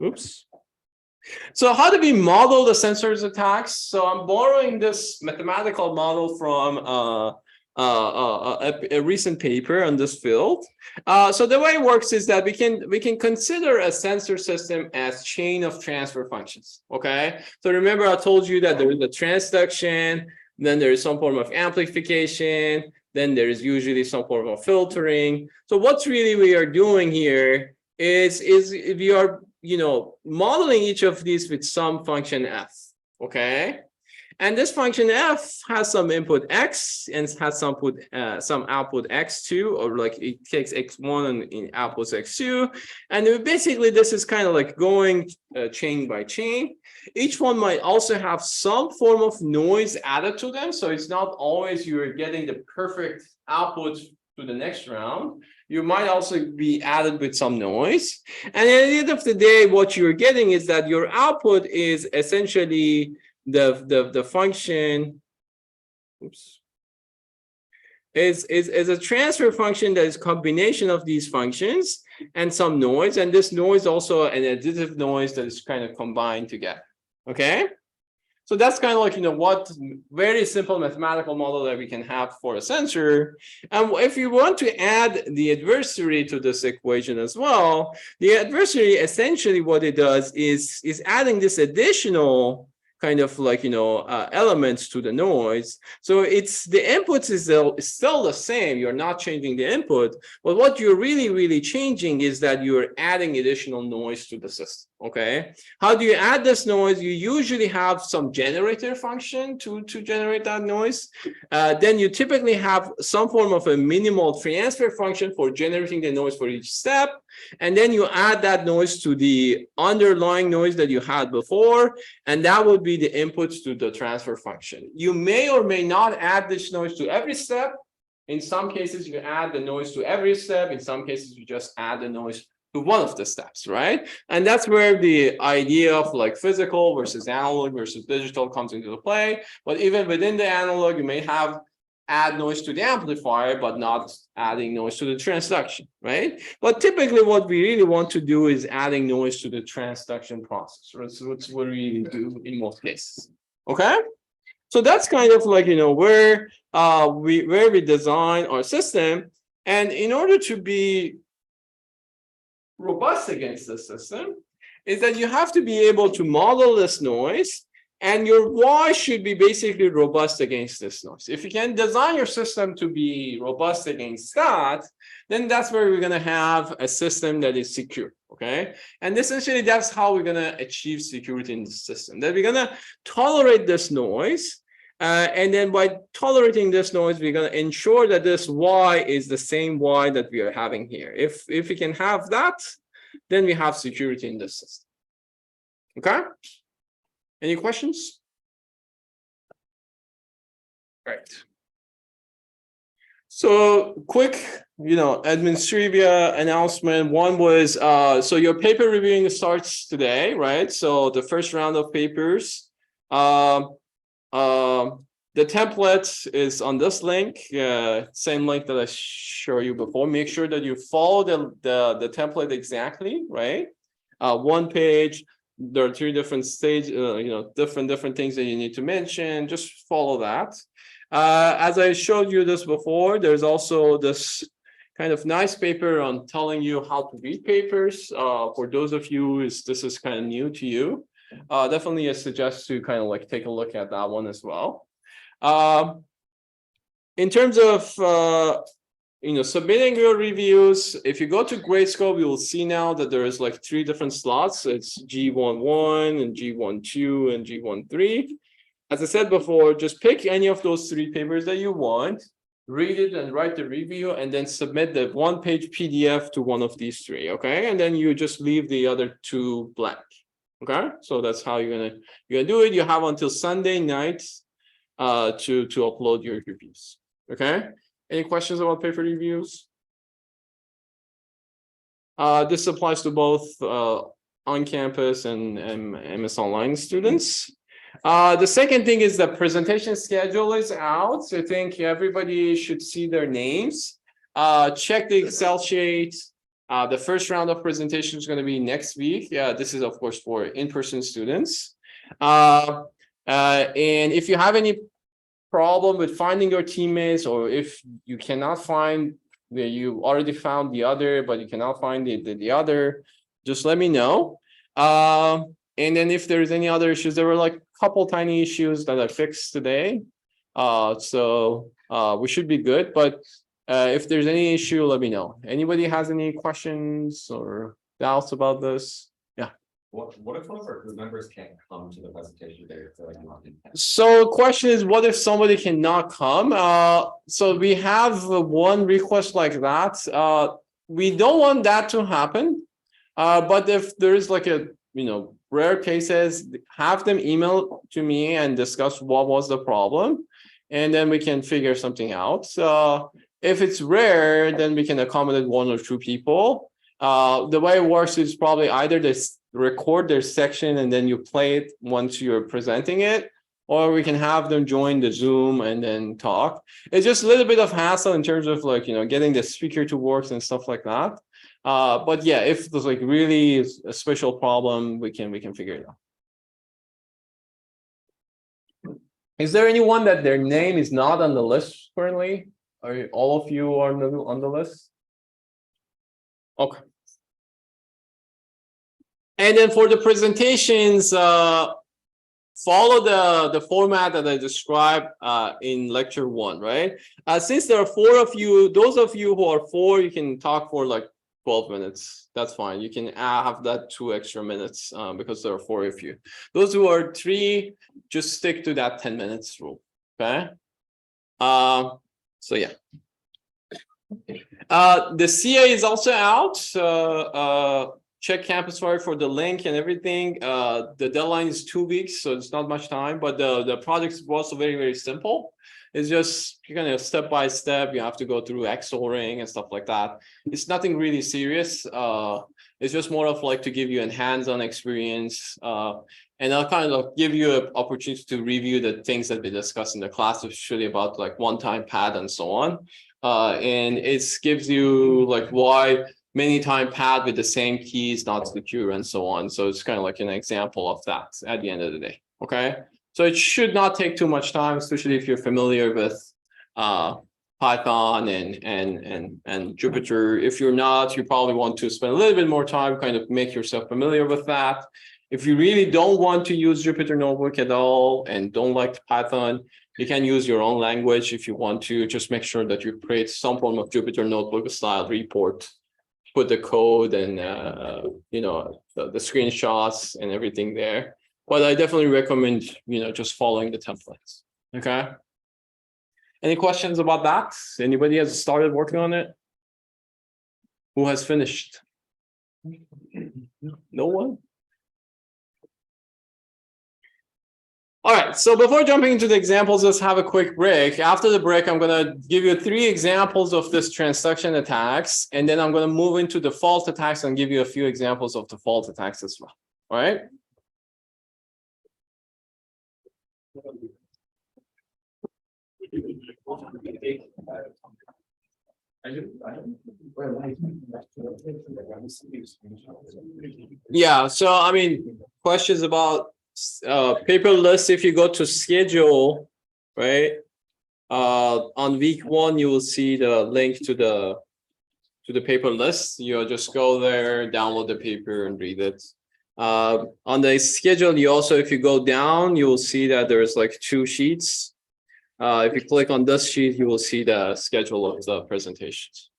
Oops. So how do we model the sensors attacks? So I'm borrowing this mathematical model from a recent paper on this field. So the way it works is that we can consider a sensor system as chain of transfer functions. Okay. So remember, I told you that there is a transduction, then there is some form of amplification, then there is usually some form of filtering. So what's really we are doing here is we are modeling each of these with some function f, okay? And this function f has some input x and has some output x2, or like it takes x1 and it outputs x2. And then basically this is kind of like going chain by chain. Each one might also have some form of noise added to them. So it's not always you're getting the perfect output to the next round. You might also be added with some noise. And at the end of the day, what you're getting is that your output is essentially the function, oops, is a transfer function that is combination of these functions and some noise. And this noise also an additive noise that is kind of combined together. Okay. So that's kind of like, what very simple mathematical model that we can have for a sensor. And if you want to add the adversary to this equation as well, the adversary essentially what it does is adding this additional kind of like, elements to the noise. So it's the inputs is still the same. You're not changing the input, but what you're really changing is that you're adding additional noise to the system. Okay. How do you add this noise? You usually have some generator function to generate that noise. Then you typically have some form of a minimal transfer function for generating the noise for each step. And then you add that noise to the underlying noise that you had before. And that would be the inputs to the transfer function. You may or may not add this noise to every step. In some cases, you add the noise to every step. In some cases, you just add the noise to one of the steps, right? And that's where the idea of like physical versus analog versus digital comes into play. But even within the analog, you may add noise to the amplifier, but not adding noise to the transduction, right? But typically what we really want to do is adding noise to the transduction process. That's what we do in most cases, okay? So that's kind of like, where we design our system. And in order to be robust against the system is that you have to be able to model this noise, and your Y should be basically robust against this noise. If you can design your system to be robust against that, then that's where we're going to have a system that is secure. Okay. And essentially, that's how we're going to achieve security in the system, that we're going to tolerate this noise. And then by tolerating this noise, we're going to ensure that this Y is the same Y that we are having here. If we can have that, then we have security in this system. Okay? Any questions? Right. So quick, admin trivia announcement. One was, so your paper reviewing starts today, right? So the first round of papers. The template is on this link, same link that I showed you before. Make sure that you follow the template exactly, right? One page, there are 3 different stages, different things that you need to mention. Just follow that. As I showed you this before, there's also this kind of nice paper on telling you how to read papers. For those of you, this is kind of new to you. Definitely I suggest to kind of like take a look at that one as well. In terms of submitting your reviews, if you go to Gradescope, you will see now that there is like 3 different slots. It's G11 and G12 and G13. As I said before, just pick any of those 3 papers that you want, read it and write the review, and then submit the 1-page PDF to one of these 3. Okay, and then you just leave the other 2 blank. Okay, so that's how you're gonna do it. You have until Sunday night to upload your reviews. Okay, any questions about paper reviews? This applies to both on campus and MS Online students. The second thing is the presentation schedule is out. So I think everybody should see their names. Check the Excel sheet. The first round of presentation is going to be next week. Yeah, this is of course for in-person students. And if you have any problem with finding your teammates, or if you cannot find, you already found the other, but you cannot find the other, just let me know. And then if there's any other issues, there were like a couple tiny issues that I fixed today. So we should be good, but if there's any issue, let me know. Anybody has any questions or doubts about this? Yeah. What if one of our group members can't come to the presentation day if they're like not in? So question is, what if somebody cannot come? So we have one request like that. We don't want that to happen. But if there is like a, rare cases, have them email to me and discuss what was the problem. And then we can figure something out. If it's rare, then we can accommodate 1 or 2 people. The way it works is probably either they record their section and then you play it once you're presenting it, or we can have them join the Zoom and then talk. It's just a little bit of hassle in terms of like, getting the speaker to work and stuff like that. But yeah, if there's like really a special problem, we can figure it out. Is there anyone that their name is not on the list currently? Are all of you on the list? Okay. And then for the presentations, follow the format that I described in lecture 1, right? Since there are 4 of you, those of you who are 4, you can talk for like 12 minutes. That's fine. You can have that 2 extra minutes because there are 4 of you. Those who are 3, just stick to that 10 minutes rule. Okay. So yeah. The CA is also out. Check CampusFire for the link and everything. The deadline is 2 weeks, so it's not much time, but the project is also very, very simple. It's just kind of step by step. You have to go through XORing and stuff like that. It's nothing really serious. It's just more of like to give you a hands-on experience. And I'll kind of give you an opportunity to review the things that we discussed in the class, especially about like one-time pad and so on. And it gives you like why many time pad with the same keys not secure and so on. So it's kind of like an example of that at the end of the day. Okay. So it should not take too much time, especially if you're familiar with Python and Jupyter. If you're not, you probably want to spend a little bit more time, kind of make yourself familiar with that. If you really don't want to use Jupyter Notebook at all and don't like Python, you can use your own language if you want to. Just make sure that you create some form of Jupyter Notebook style report, put the code and the screenshots and everything there. But I definitely recommend just following the templates. Okay. Any questions about that? Anybody has started working on it? Who has finished? No one? All right, so before jumping into the examples, let's have a quick break. After the break, I'm going to give you 3 examples of this transaction attacks, and then I'm going to move into the fault attacks and give you a few examples of the fault attacks as well. All right. Yeah, so I mean, questions about paper list. If you go to schedule, right, on week 1 you will see the link to the paper list. You'll just go there, download the paper and read it. On the schedule, you also, if you go down, you will see that there's like 2 sheets. If you click on this sheet, you will see the schedule of the presentations.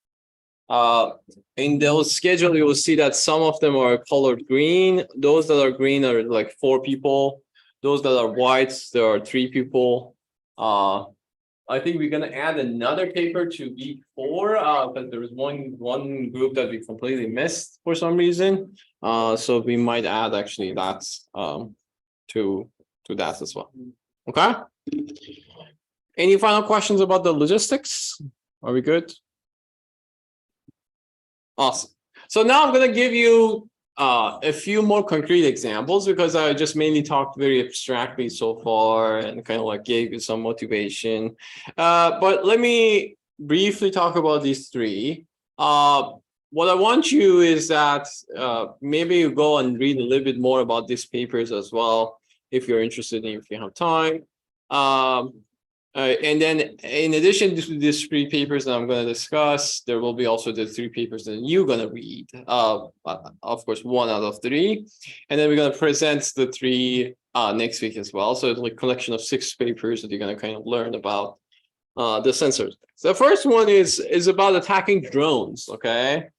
In those schedule, you will see that some of them are colored green. Those that are green are like 4 people. Those that are white, there are 3 people. I think we're gonna add another paper to week 4, but there was one group that we completely missed for some reason. So we might add actually that to that as well. Okay. Any final questions about the logistics? Are we good? Awesome. So now I'm going to give you a few more concrete examples because I just mainly talked very abstractly so far and kind of like gave you some motivation. But let me briefly talk about these 3. What I want you is that maybe you go and read a little bit more about these papers as well, if you're interested in, if you have time. And then in addition to these 3 papers that I'm going to discuss, there will be also the 3 papers that you're going to read. Of course, 1 out of 3. And then we're going to present the 3 next week as well. So it's like a collection of 6 papers that you're going to kind of learn about the sensors. The first one is about attacking drones, okay?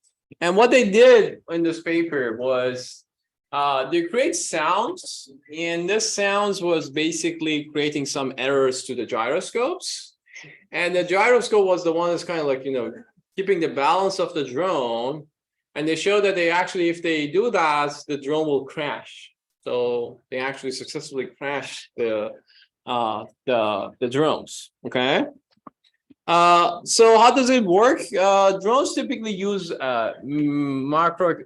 And what they did in this paper was they create sounds, and this sounds was basically creating some errors to the gyroscopes. And the gyroscope was the one that's kind of like, keeping the balance of the drone. And they show that they actually, if they do that, the drone will crash. So they actually successfully crashed the drones. Okay. So how does it work? Drones typically use mechanical,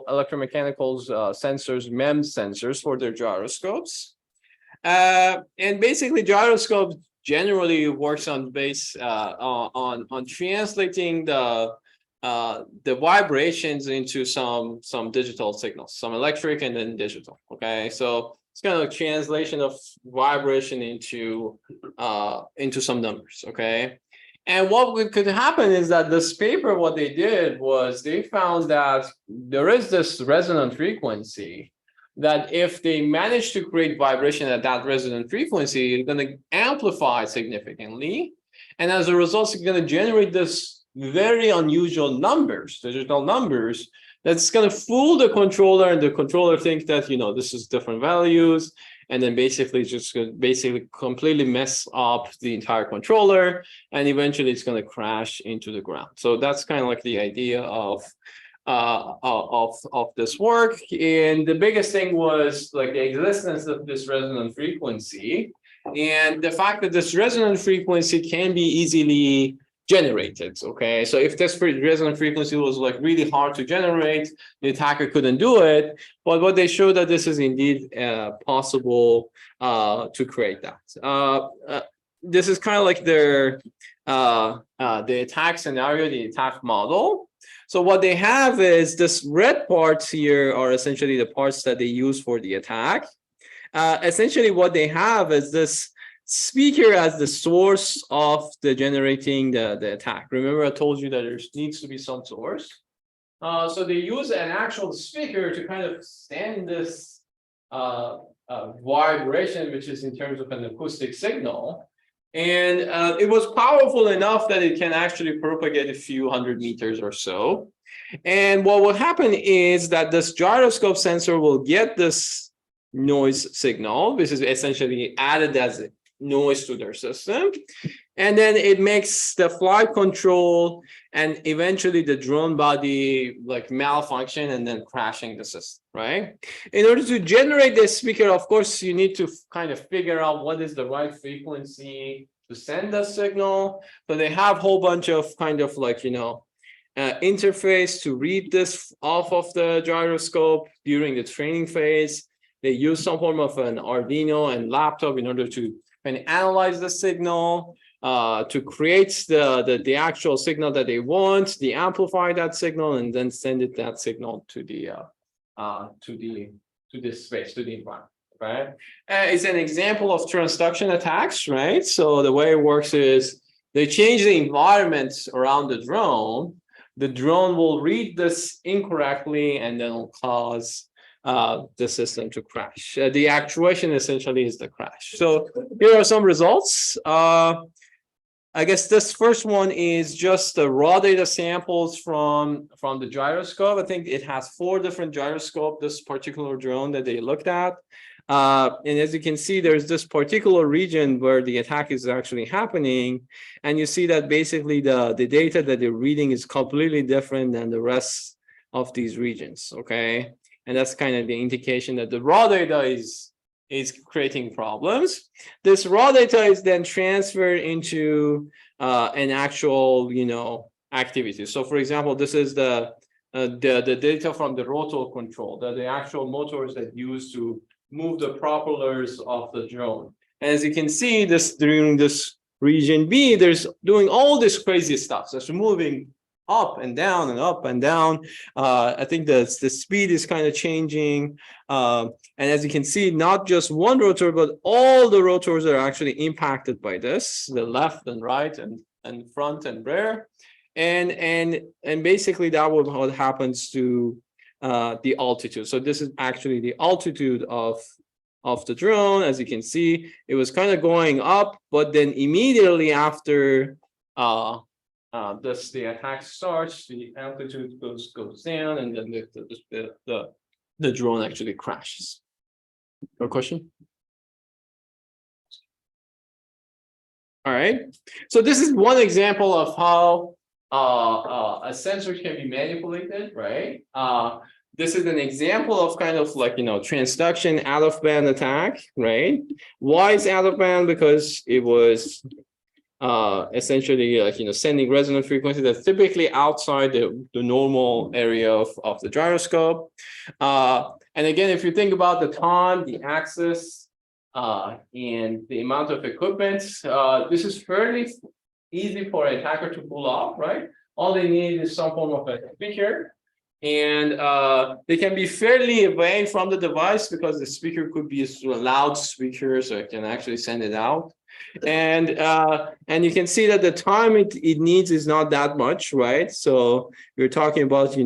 electromechanical sensors, MEMS sensors for their gyroscopes. And basically gyroscopes generally works on on translating the vibrations into some digital signals, some electric and then digital. Okay, so it's kind of a translation of vibration into some numbers. Okay, and what could happen is that this paper, what they did was they found that there is this resonant frequency that if they manage to create vibration at that resonant frequency, it's going to amplify significantly. And as a result, it's going to generate this very unusual numbers, digital numbers, that's going to fool the controller, and the controller thinks that, this is different values. And then basically just completely mess up the entire controller. And eventually it's going to crash into the ground. So that's kind of like the idea of this work. And the biggest thing was like the existence of this resonant frequency, and the fact that this resonant frequency can be easily generated. Okay, so if this resonant frequency was like really hard to generate, the attacker couldn't do it. But what they showed that this is indeed possible to create that. This is kind of like their the attack scenario, the attack model. So what they have is this red parts here are essentially the parts that they use for the attack. Essentially what they have is this speaker as the source of the generating the attack. Remember I told you that there needs to be some source. So they use an actual speaker to kind of send this vibration, which is in terms of an acoustic signal. And it was powerful enough that it can actually propagate a few hundred meters or so. And what will happen is that this gyroscope sensor will get this noise signal. This is essentially added as a noise to their system. And then it makes the flight control and eventually the drone body like malfunction and then crashing the system, right? In order to generate this speaker, of course, you need to kind of figure out what is the right frequency to send the signal. So they have a whole bunch of kind of like, interface to read this off of the gyroscope during the training phase. They use some form of an Arduino and laptop in order to kind of analyze the signal, to create the actual signal that they want, they amplify that signal, and then send that signal to the space, to the environment, right? It's an example of transduction attacks, right? So the way it works is they change the environment around the drone. The drone will read this incorrectly and then will cause the system to crash. The actuation essentially is the crash. So here are some results. I guess this first one is just the raw data samples from the gyroscope. I think it has 4 different gyroscopes, this particular drone that they looked at. And as you can see, there's this particular region where the attack is actually happening. And you see that basically the data that they're reading is completely different than the rest of these regions, okay? And that's kind of the indication that the raw data is creating problems. This raw data is then transferred into an actual, activity. So for example, this is the data from the rotor control, the actual motors that used to move the propellers of the drone. And as you can see, during this region B, there's doing all this crazy stuff. So it's moving up and down and up and down. I think the speed is kind of changing. And as you can see, not just one rotor, but all the rotors are actually impacted by this, the left and right and front and rear. And basically that was what happens to the altitude. So this is actually the altitude of the drone. As you can see, it was kind of going up, but then immediately after the attack starts, the altitude goes down, and then the the drone actually crashes. Your question? All right, so this is one example of how a sensor can be manipulated, right? This is an example of kind of like, transduction out of band attack, right? Why is out of band? Because it was essentially like, sending resonant frequency that's typically outside the normal area of the gyroscope. And again, if you think about the time, the axis, and the amount of equipment, this is fairly easy for an attacker to pull off, right? All they need is some form of a speaker, and they can be fairly away from the device because the speaker could be a loud speaker, so it can actually send it out. And you can see that the time it needs is not that much, right? So you're talking about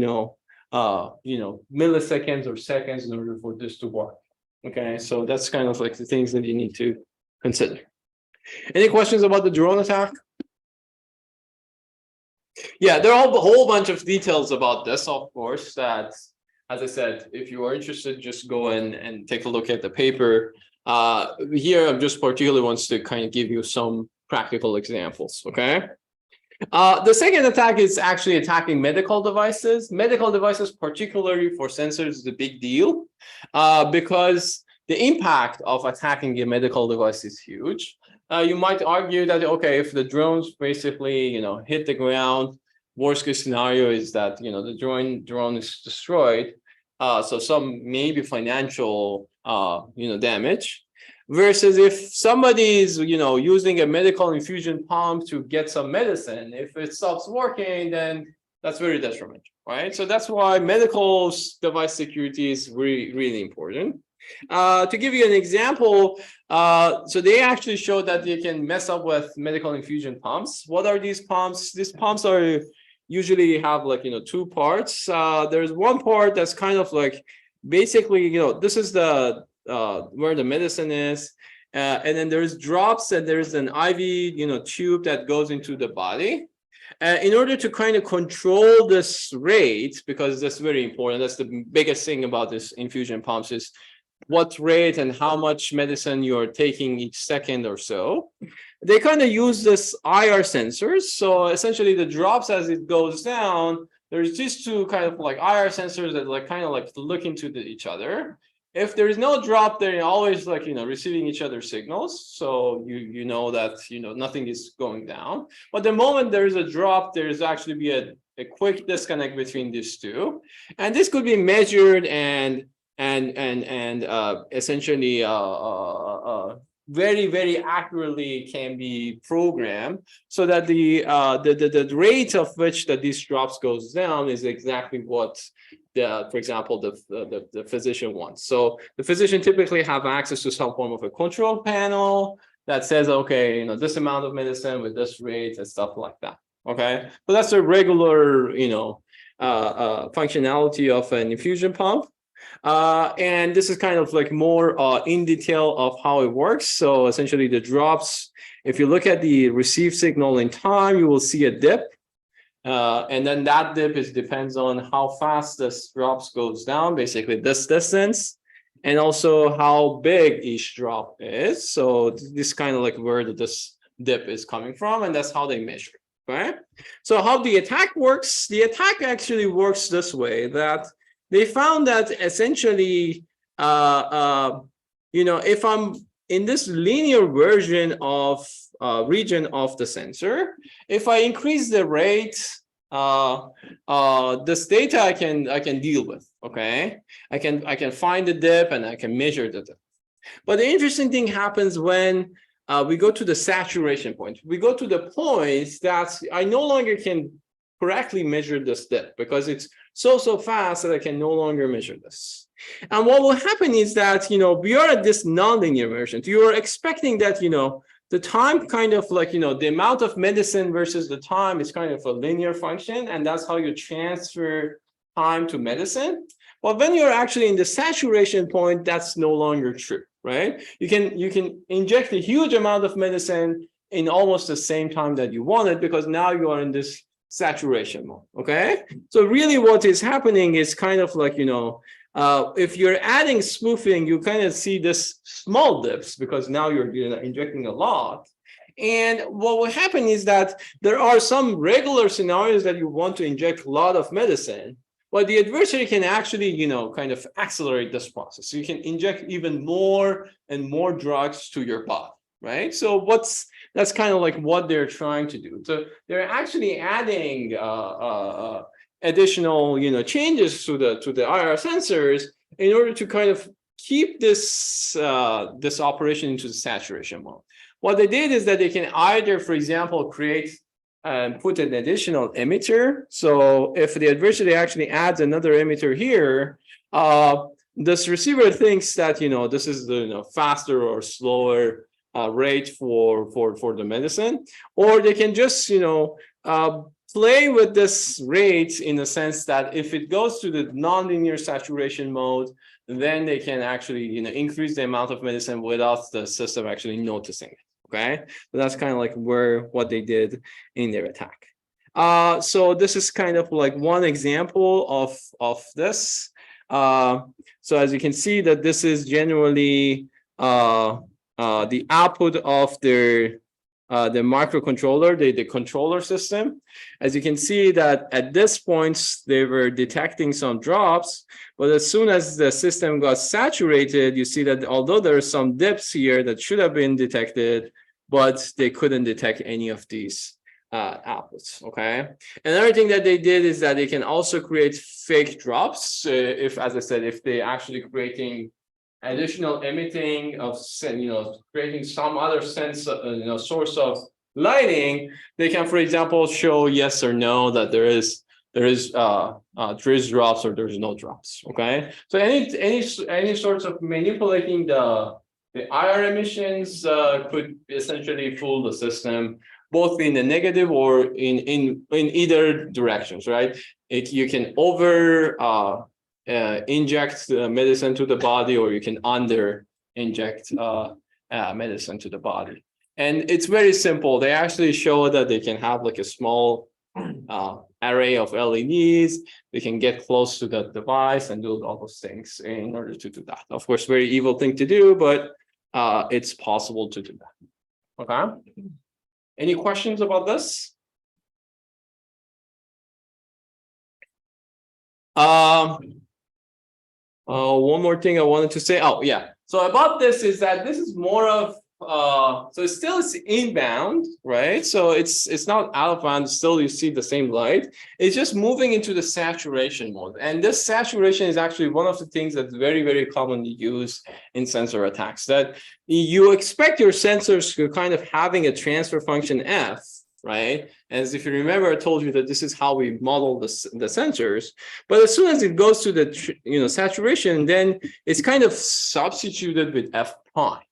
milliseconds or seconds in order for this to work. Okay, so that's kind of like the things that you need to consider. Any questions about the drone attack? Yeah, there are a whole bunch of details about this, of course, that, as I said, if you are interested, just go in and take a look at the paper. Here, I'm just particularly wants to kind of give you some practical examples, okay? The second attack is actually attacking medical devices. Medical devices, particularly for sensors, is a big deal because the impact of attacking a medical device is huge. You might argue that, okay, if the drones basically, hit the ground, worst case scenario is that, the drone is destroyed. So some maybe financial, damage. Versus if somebody is, using a medical infusion pump to get some medicine, if it stops working, then that's very detrimental, right? So that's why medical device security is really, really important. To give you an example, so they actually showed that they can mess up with medical infusion pumps. What are these pumps? These pumps are usually have like, two parts. There's one part that's kind of like, basically, this is the where the medicine is, and then there's drops and there's an IV, tube that goes into the body. In order to kind of control this rate, because that's very important, that's the biggest thing about this infusion pumps is what rate and how much medicine you're taking each second or so. They kind of use this IR sensors. So essentially the drops as it goes down, there's these two kind of like IR sensors that like kind of like look into each other. If there is no drop, they're always like, receiving each other's signals. So you know that, nothing is going down. But the moment there is a drop, there's actually be a quick disconnect between these two. And this could be measured and essentially very, very accurately can be programmed so that the rate of which that these drops goes down is exactly what for example, the physician wants. So the physician typically have access to some form of a control panel that says, okay, this amount of medicine with this rate and stuff like that. Okay, so that's a regular, functionality of an infusion pump. And this is kind of like more in detail of how it works. So essentially the drops, if you look at the received signal in time, you will see a dip. And then that dip depends on how fast this drops goes down, basically this distance, and also how big each drop is. So this kind of like where this dip is coming from, and that's how they measure it, right? So how the attack works, the attack actually works this way, that they found that essentially, if I'm in this linear version of region of the sensor, if I increase the rate, this data I can deal with. Okay, I can find the dip and I can measure the dip. But the interesting thing happens when we go to the saturation point. We go to the point that I no longer can correctly measure this dip because it's so fast that I can no longer measure this. And what will happen is that, we are at this nonlinear version. You are expecting that, the time kind of like, the amount of medicine versus the time is kind of a linear function. And that's how you transfer time to medicine. But when you're actually in the saturation point, that's no longer true, right? You can inject a huge amount of medicine in almost the same time that you want it, because now you are in this saturation mode. Okay, so really what is happening is kind of like, If you're adding spoofing, you kind of see this small dips because now you're injecting a lot. And what will happen is that there are some regular scenarios that you want to inject a lot of medicine, but the adversary can actually, kind of accelerate this process. So you can inject even more and more drugs to your body, right? So that's kind of like what they're trying to do. So they're actually adding additional, changes to the IR sensors in order to kind of keep this operation into the saturation mode. What they did is that they can either, for example, create and put an additional emitter. So if the adversary actually adds another emitter here, this receiver thinks that this is the faster or slower rate for the medicine, or they can just play with this rate in the sense that if it goes to the nonlinear saturation mode, then they can actually increase the amount of medicine without the system actually noticing it. Okay, so that's kind of like what they did in their attack. So this is kind of like one example of this. So as you can see that this is generally the output of the microcontroller, the controller system. As you can see that at this point, they were detecting some drops, but as soon as the system got saturated, you see that although there are some dips here that should have been detected, but they couldn't detect any of these outputs, okay? Another thing that they did is that they can also create fake drops. If, as I said, if they actually creating additional emitting of, creating some other sense, source of lighting, they can, for example, show yes or no that there is drops or there's no drops. Okay, so any sorts of manipulating the IR emissions could essentially fool the system, both in the negative or in either directions, right? You can inject medicine to the body, or you can under inject medicine to the body. And it's very simple. They actually show that they can have like a small array of LEDs. They can get close to the device and do all those things in order to do that. Of course, very evil thing to do, but it's possible to do that. Okay. Any questions about this? One more thing I wanted to say. Oh, yeah. So about this is that this is more of so it's still inbound, right? So it's not outbound. Still, you see the same light. It's just moving into the saturation mode, and this saturation is actually one of the things that's very, very commonly used in sensor attacks. That you expect your sensors to kind of having a transfer function F, right? As if you remember, I told you that this is how we model the sensors. But as soon as it goes to the saturation, then it's kind of substituted with F prime,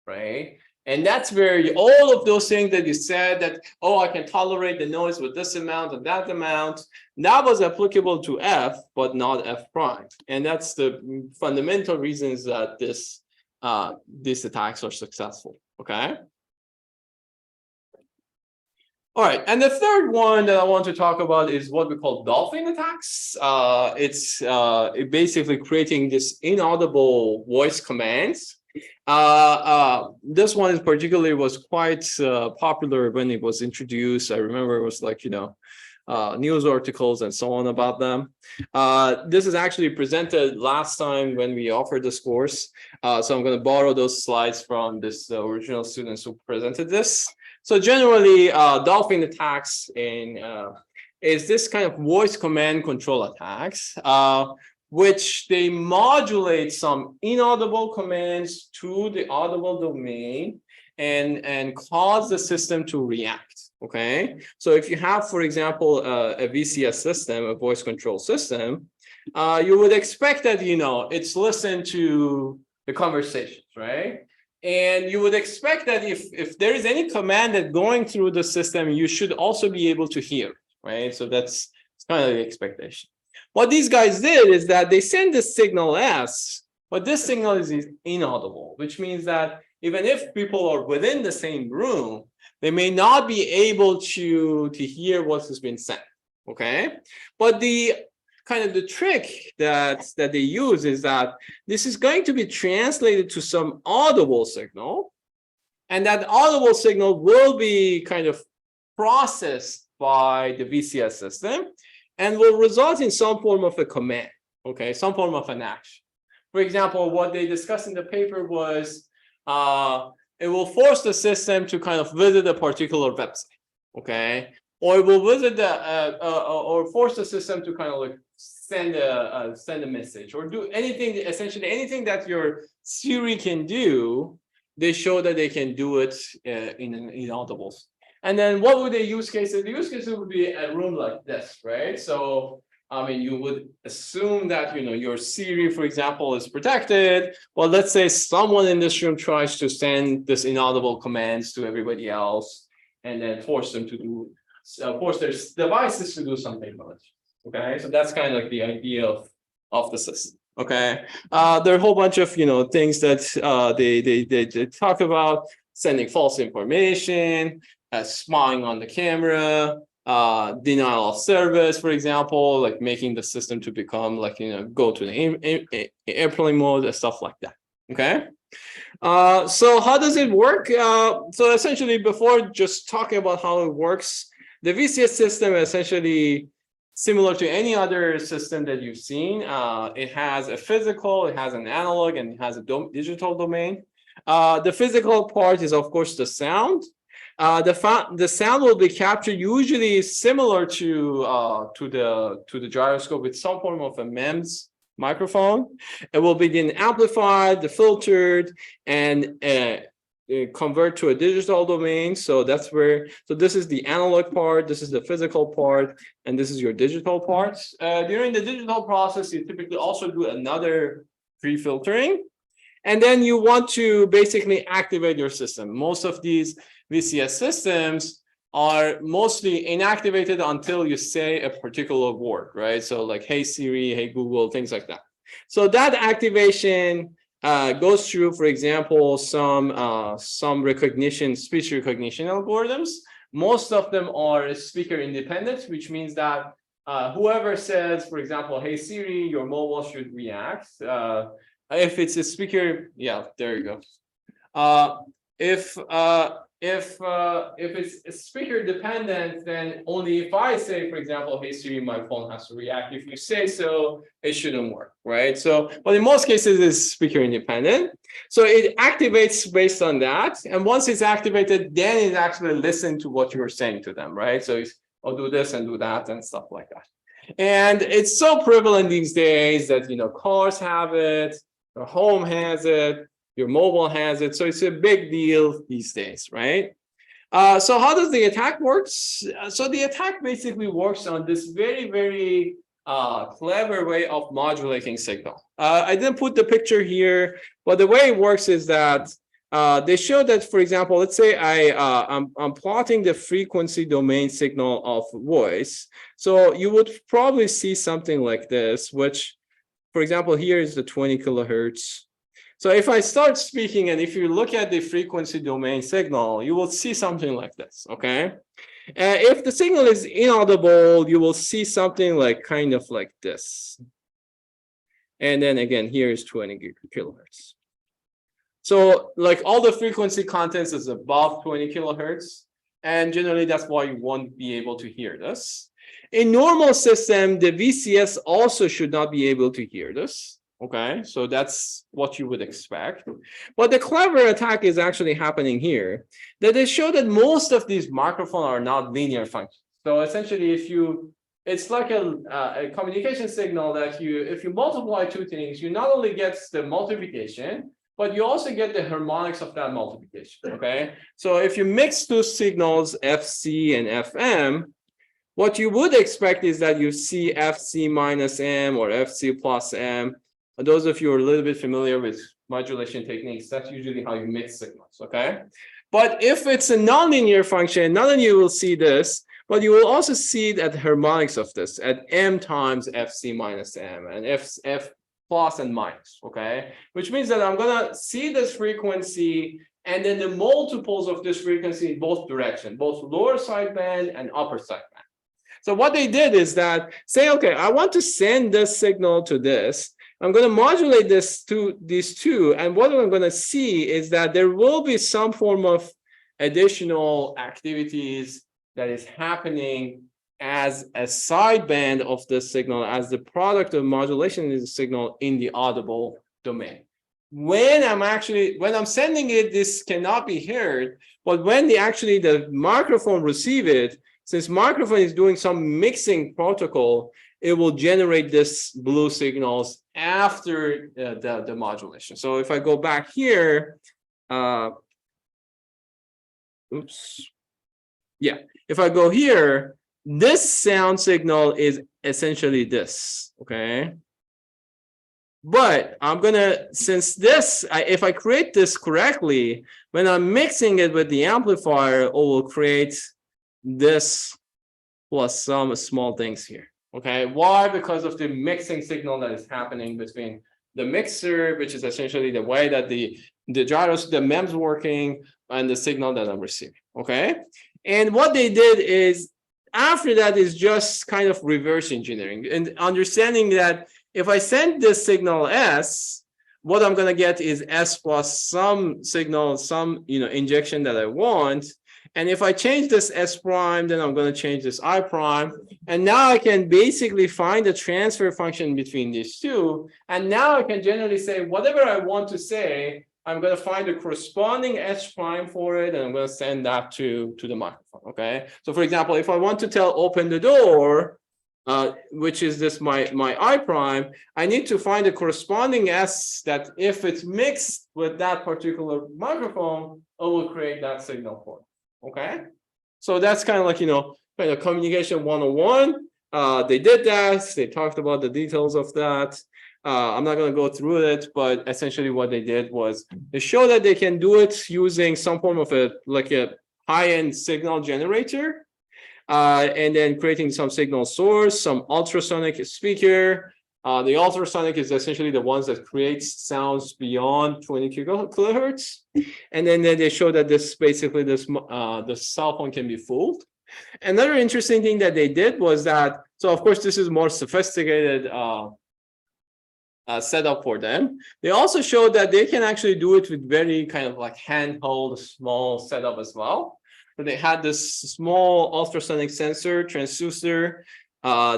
right? And that's where all of those things that you said that, oh, I can tolerate the noise with this amount and that amount, that was applicable to F, but not F prime. And that's the fundamental reasons that these attacks are successful, okay? All right, and the third one that I want to talk about is what we call dolphin attacks. It's basically creating this inaudible voice commands. This one in particular was quite popular when it was introduced. I remember it was like, news articles and so on about them. This is actually presented last time when we offered this course. So I'm going to borrow those slides from this original students who presented this. So generally, dolphin attacks is this kind of voice command control attacks, which they modulate some inaudible commands to the audible domain and cause the system to react. Okay, so if you have, for example, a VCS system, a voice control system, you would expect that it's listened to the conversations, right? And you would expect that if there is any command that going through the system, you should also be able to hear, right? So that's kind of the expectation. What these guys did is that they send this signal S, but this signal is inaudible, which means that even if people are within the same room, they may not be able to hear what has been said, okay? But the kind of the trick that they use is that this is going to be translated to some audible signal, and that audible signal will be kind of processed by the VCS system and will result in some form of a command, okay, some form of an action. For example, what they discussed in the paper was it will force the system to kind of visit a particular website, okay, or it will visit or force the system to kind of like send a message or do anything, essentially anything that your Siri can do. They show that they can do it in audibles. And then what would the use cases? The use cases would be a room like this, right? So I mean, you would assume that, you know, your Siri, for example, is protected. Well, let's say someone in this room tries to send this inaudible commands to everybody else and then force them to do, force their devices to do something malicious. Okay, so that's kind of like the idea of the system. Okay, there are a whole bunch of, you know, things that they talk about: sending false information, spying on the camera, denial of service, for example, like making the system to become like, you know, go to the airplane mode and stuff like that. Okay, so how does it work? So essentially, before just talking about how it works, the VCS system essentially similar to any other system that you've seen. It has a physical, it has an analog, and it has a digital domain. The physical part is, of course, the sound. The sound will be captured usually similar to the gyroscope with some form of a MEMS microphone. It will be then amplified, filtered, and convert to a digital domain. So that's where, so this is the analog part, this is the physical part, and this is your digital part. During the digital process, you typically also do another pre-filtering. And then you want to basically activate your system. Most of these VCS systems are mostly inactivated until you say a particular word, right? So like, hey Siri, hey Google, things like that. So that activation goes through, for example, some recognition, speech recognition algorithms. Most of them are speaker independent, which means that whoever says, for example, hey Siri, your mobile should react. If it's a speaker, yeah, there you go. If it's speaker dependent, then only if I say, for example, hey Siri, my phone has to react. If you say so, it shouldn't work, right? So, but in most cases, it's speaker independent. So it activates based on that. And once it's activated, then it actually listens to what you're saying to them, right? So it's, I'll do this and do that and stuff like that. And it's so prevalent these days that, you know, cars have it, your home has it, your mobile has it. So it's a big deal these days, right? So how does the attack works? So the attack basically works on this very, very clever way of modulating signal. I didn't put the picture here, but the way it works is that they show that, for example, let's say I'm plotting the frequency domain signal of voice. So you would probably see something like this, which, for example, here is the 20 kilohertz. So if I start speaking, and if you look at the frequency domain signal, you will see something like this, okay? If the signal is inaudible, you will see something like kind of like this. And then again, here is 20 kilohertz. So like all the frequency contents is above 20 kilohertz. And generally that's why you won't be able to hear this. In normal system, the VCS also should not be able to hear this. Okay, so that's what you would expect. But the clever attack is actually happening here, that they show that most of these microphones are not linear functions. So essentially, it's like a communication signal that if you multiply two things, you not only get the multiplication, but you also get the harmonics of that multiplication, okay? So if you mix two signals, FC and FM, what you would expect is that you see FC minus M or FC plus M. Those of you who are a little bit familiar with modulation techniques, that's usually how you mix signals, okay? But if it's a nonlinear function, not only you will see this, but you will also see that harmonics of this at M times FC minus M and F plus and minus, okay? Which means that I'm gonna see this frequency and then the multiples of this frequency in both directions, both lower sideband and upper sideband. So what they did is that say, okay, I want to send this signal to this. I'm going to modulate this to these two. And what I'm going to see is that there will be some form of additional activities that is happening as a sideband of the signal, as the product of modulation is a signal in the audible domain. When I'm sending it, this cannot be heard, but when the microphone receive it, since microphone is doing some mixing protocol, it will generate this blue signals after the modulation. So if I go back here, if I go here, this sound signal is essentially this, okay? But I'm gonna, since this, if I create this correctly, when I'm mixing it with the amplifier, it will create this plus some small things here, okay? Why? Because of the mixing signal that is happening between the mixer, which is essentially the way that the MEMS working, and the signal that I'm receiving, okay? And what they did is, after that is just kind of reverse engineering and understanding that if I send this signal S, what I'm going to get is S plus some signal, some injection that I want. And if I change this S prime, then I'm going to change this I prime. And now I can basically find the transfer function between these two. And now I can generally say whatever I want to say, I'm going to find the corresponding S prime for it, and I'm going to send that to the microphone, okay? So for example, if I want to tell open the door, which is this my I prime, I need to find the corresponding S that if it's mixed with that particular microphone, it will create that signal for it, okay? So that's kind of like, kind of communication 101. They did that. They talked about the details of that. I'm not going to go through it, but essentially what they did was they show that they can do it using some form of a high-end signal generator, and then creating some signal source, some ultrasonic speaker. The ultrasonic is essentially the ones that creates sounds beyond 20 kilohertz. And then they show that the cell phone can be fooled. Another interesting thing that they did was that, so of course this is more sophisticated setup for them. They also showed that they can actually do it with very kind of like handheld small setup as well. So they had this small ultrasonic sensor transducer.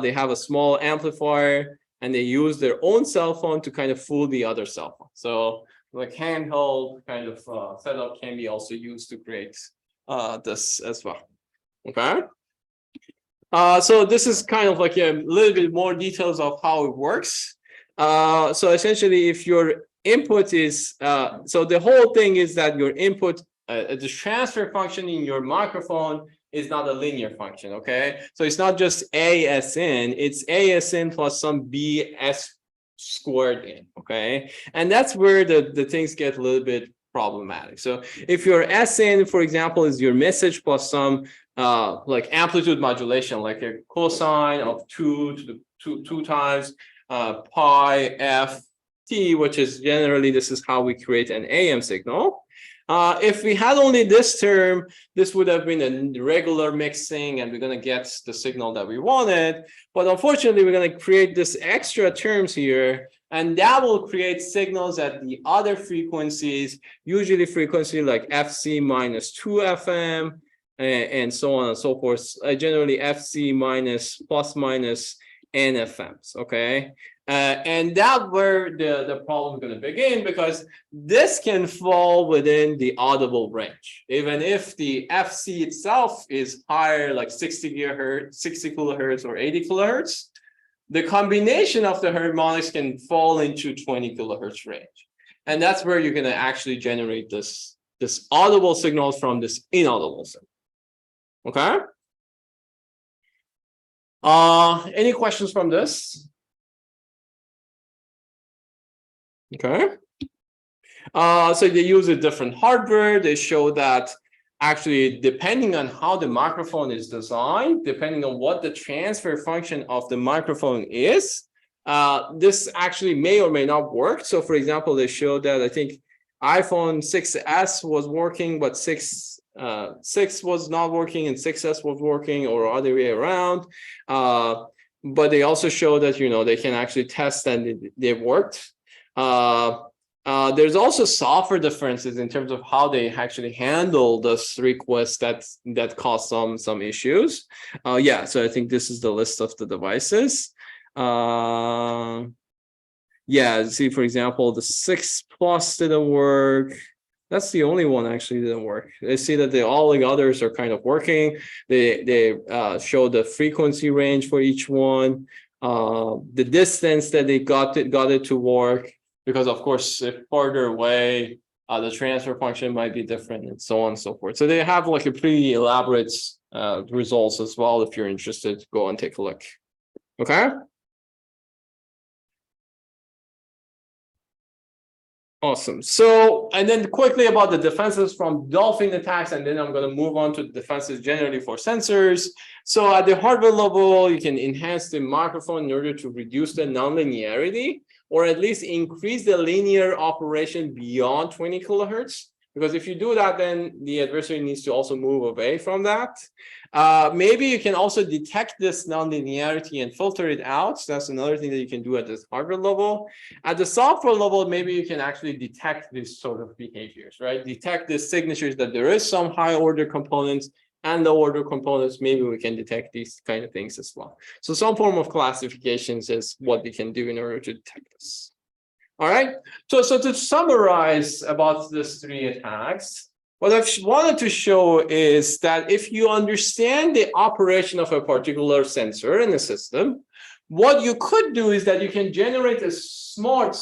They have a small amplifier, and they use their own cell phone to kind of fool the other cell phone. So like handheld kind of setup can be also used to create this as well. Okay. So this is kind of like a little bit more details of how it works. So essentially, if your input is, so the whole thing is that your input, the transfer function in your microphone is not a linear function, okay? So it's not just ASN, it's ASN plus some BS squared in, okay? And that's where the things get a little bit problematic. So if your SN, for example, is your message plus some like amplitude modulation, like a cosine of 2 to the 2 times pi f t, which is generally, this is how we create an AM signal. If we had only this term, this would have been a regular mixing, and we're going to get the signal that we wanted. But unfortunately, we're going to create this extra terms here, and that will create signals at the other frequencies, usually frequency like FC minus 2 FM, and so on and so forth. Generally, FC minus plus minus NFMs, okay? And that's where the problem is going to begin, because this can fall within the audible range. Even if the FC itself is higher, like 60 kilohertz or 80 kilohertz, the combination of the harmonics can fall into 20 kilohertz range. And that's where you're going to actually generate this audible signals from this inaudible signal. Okay? Any questions from this? Okay. So they use a different hardware. They show that actually, depending on how the microphone is designed, depending on what the transfer function of the microphone is, this actually may or may not work. So for example, they showed that I think iPhone 6S was working, but 6 6 was not working and 6S was working, or other way around. But they also show that, you know, they can actually test and they've worked. There's also software differences in terms of how they actually handle this request that cause some issues. Yeah, so I think this is the list of the devices. Yeah, see, for example, the 6 Plus didn't work. That's the only one actually didn't work. They see that all the others are kind of working. They show the frequency range for each one, the distance that they got it to work, because of course, if farther away, the transfer function might be different, and so on and so forth. So they have like a pretty elaborate results as well. If you're interested, go and take a look. Okay. Awesome. So, and then quickly about the defenses from Dolphin attacks, and then I'm going to move on to the defenses generally for sensors. So at the hardware level, you can enhance the microphone in order to reduce the nonlinearity, or at least increase the linear operation beyond 20 kilohertz. Because if you do that, then the adversary needs to also move away from that. Maybe you can also detect this nonlinearity and filter it out. So that's another thing that you can do at this hardware level. At the software level, maybe you can actually detect these sort of behaviors, right? Detect the signatures that there is some high order components and low order components. Maybe we can detect these kind of things as well. So some form of classifications is what we can do in order to detect this. All right. So to summarize about these 3 attacks, what I wanted to show is that if you understand the operation of a particular sensor in the system, what you could do is that you can generate a smart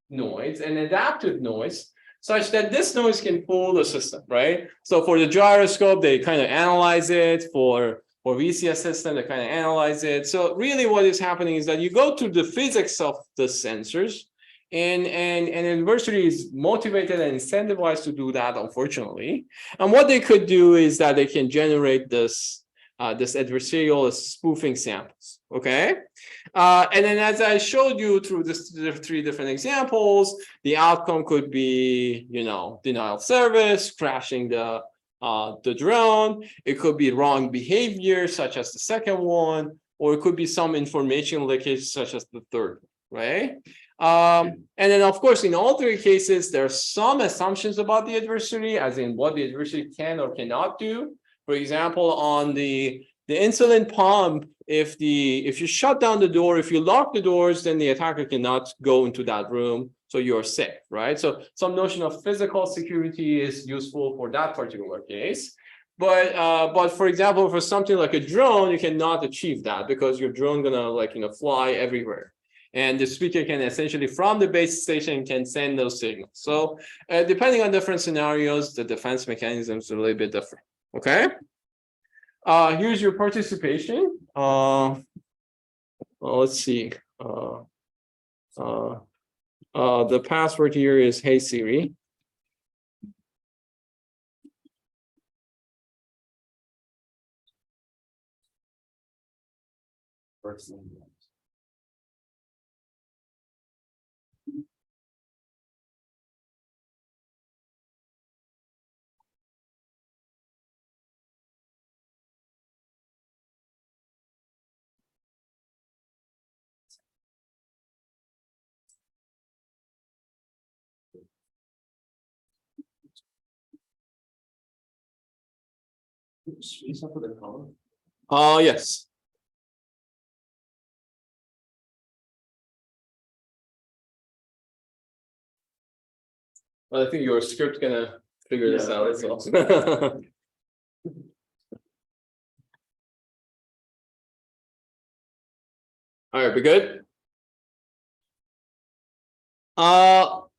noise, an adaptive noise, such that this noise can fool the system, right? So for the gyroscope, they kind of analyze it. For VCS system, they kind of analyze it. So really what is happening is that you go to the physics of the sensors, and an adversary is motivated and incentivized to do that, unfortunately. And what they could do is that they can generate this adversarial spoofing samples, okay? And then as I showed you through the 3 different examples, the outcome could be, you know, denial of service, crashing the drone. It could be wrong behavior, such as the second one, or it could be some information leakage, such as the third, right? And then, of course, in all 3 cases, there are some assumptions about the adversary, as in what the adversary can or cannot do. For example, on the insulin pump, if you shut down the door, if you lock the doors, then the attacker cannot go into that room, so you're safe, right? So some notion of physical security is useful for that particular case. But for example, for something like a drone, you cannot achieve that, because your drone gonna, like, you know, fly everywhere. And the speaker can essentially, from the base station, can send those signals. So depending on different scenarios, the defense mechanisms are a little bit different. Okay. Here's your participation. Well, let's see. The password here is Hey Siri. Yes. Well, I think your script gonna figure this out as well. All right, we good?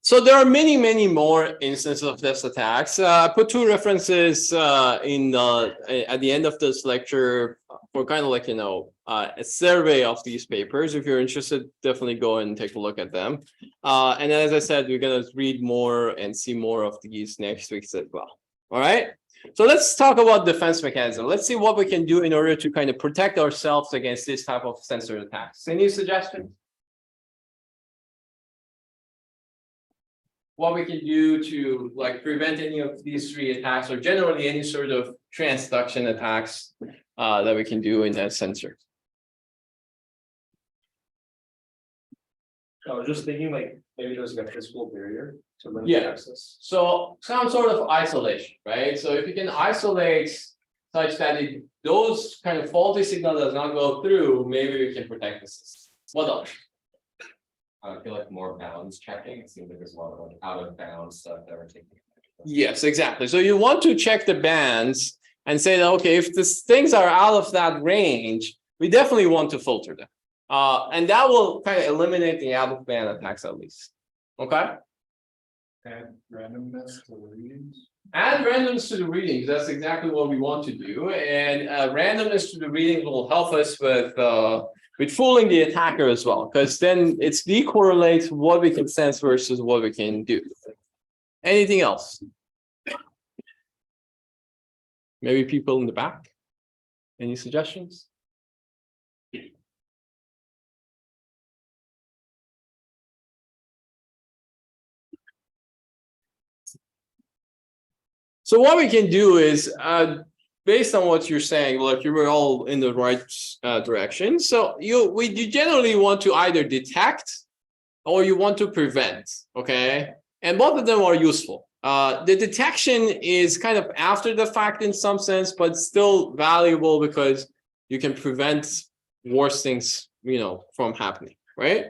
So there are many more instances of this attacks. I put 2 references at the end of this lecture for kind of like, you know, a survey of these papers. If you're interested, definitely go and take a look at them. And as I said, we're gonna read more and see more of these next week as well. All right. So let's talk about defense mechanism. Let's see what we can do in order to kind of protect ourselves against this type of sensor attacks. Any suggestions? what we can do to like prevent any of these three attacks, or generally any sort of transduction attacks that we can do in that sensor. I was just thinking like, maybe there's like a physical barrier to limit Yeah. access. So some sort of isolation, right? So if you can isolate such that those kind of faulty signal does not go through, maybe we can protect the system. What else? I feel like more bounds checking, it seems like there's a lot of like out of bounds stuff that we're taking. Yes, exactly. So you want to check the bands and say that, okay, if these things are out of that range, we definitely want to filter them. And that will kind of eliminate the out of band attacks at least. Okay? And randomness to the readings. Add randomness to the readings. That's exactly what we want to do. And randomness to the readings will help us with fooling the attacker as well, because then it's decorrelates what we can sense versus what we can do. Anything else? Maybe people in the back? Any suggestions? So what we can do is, based on what you're saying, look, you were all in the right direction. So you generally want to either detect or you want to prevent, okay? And both of them are useful. The detection is kind of after the fact in some sense, but still valuable because you can prevent worse things, from happening, right?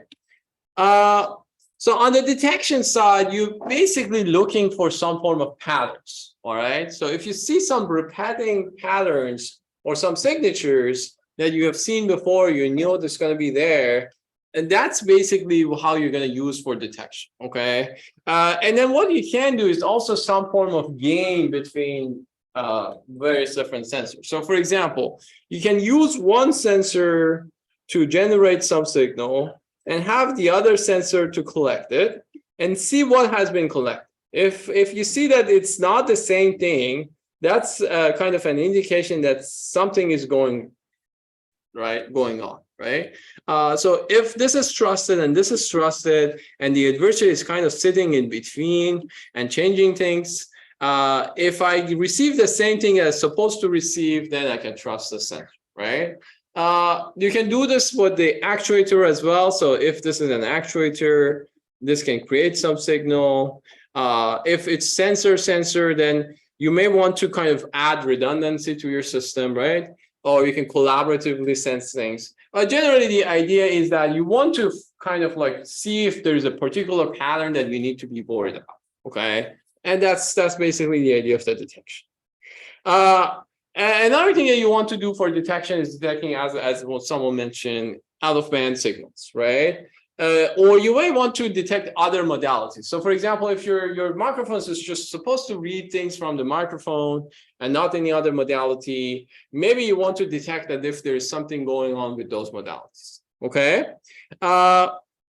So on the detection side, you're basically looking for some form of patterns, all right? So if you see some repeating patterns or some signatures that you have seen before, you know there's going to be there, and that's basically how you're going to use for detection, okay? And then what you can do is also some form of gain between various different sensors. So for example, you can use one sensor to generate some signal and have the other sensor to collect it and see what has been collected. If you see that it's not the same thing, that's kind of an indication that something is going on, right? So if this is trusted and this is trusted and the adversary is kind of sitting in between and changing things, if I receive the same thing as supposed to receive, then I can trust the sensor, right? You can do this with the actuator as well. So if this is an actuator, this can create some signal. If it's sensor, then you may want to kind of add redundancy to your system, right? Or you can collaboratively sense things. But generally, the idea is that you want to kind of like see if there's a particular pattern that you need to be worried about, okay? And that's basically the idea of the detection. Another thing that you want to do for detection is detecting, as what someone mentioned, out of band signals, right? Or you may want to detect other modalities. So for example, if your microphone is just supposed to read things from the microphone and not any other modality, maybe you want to detect that if there is something going on with those modalities, okay?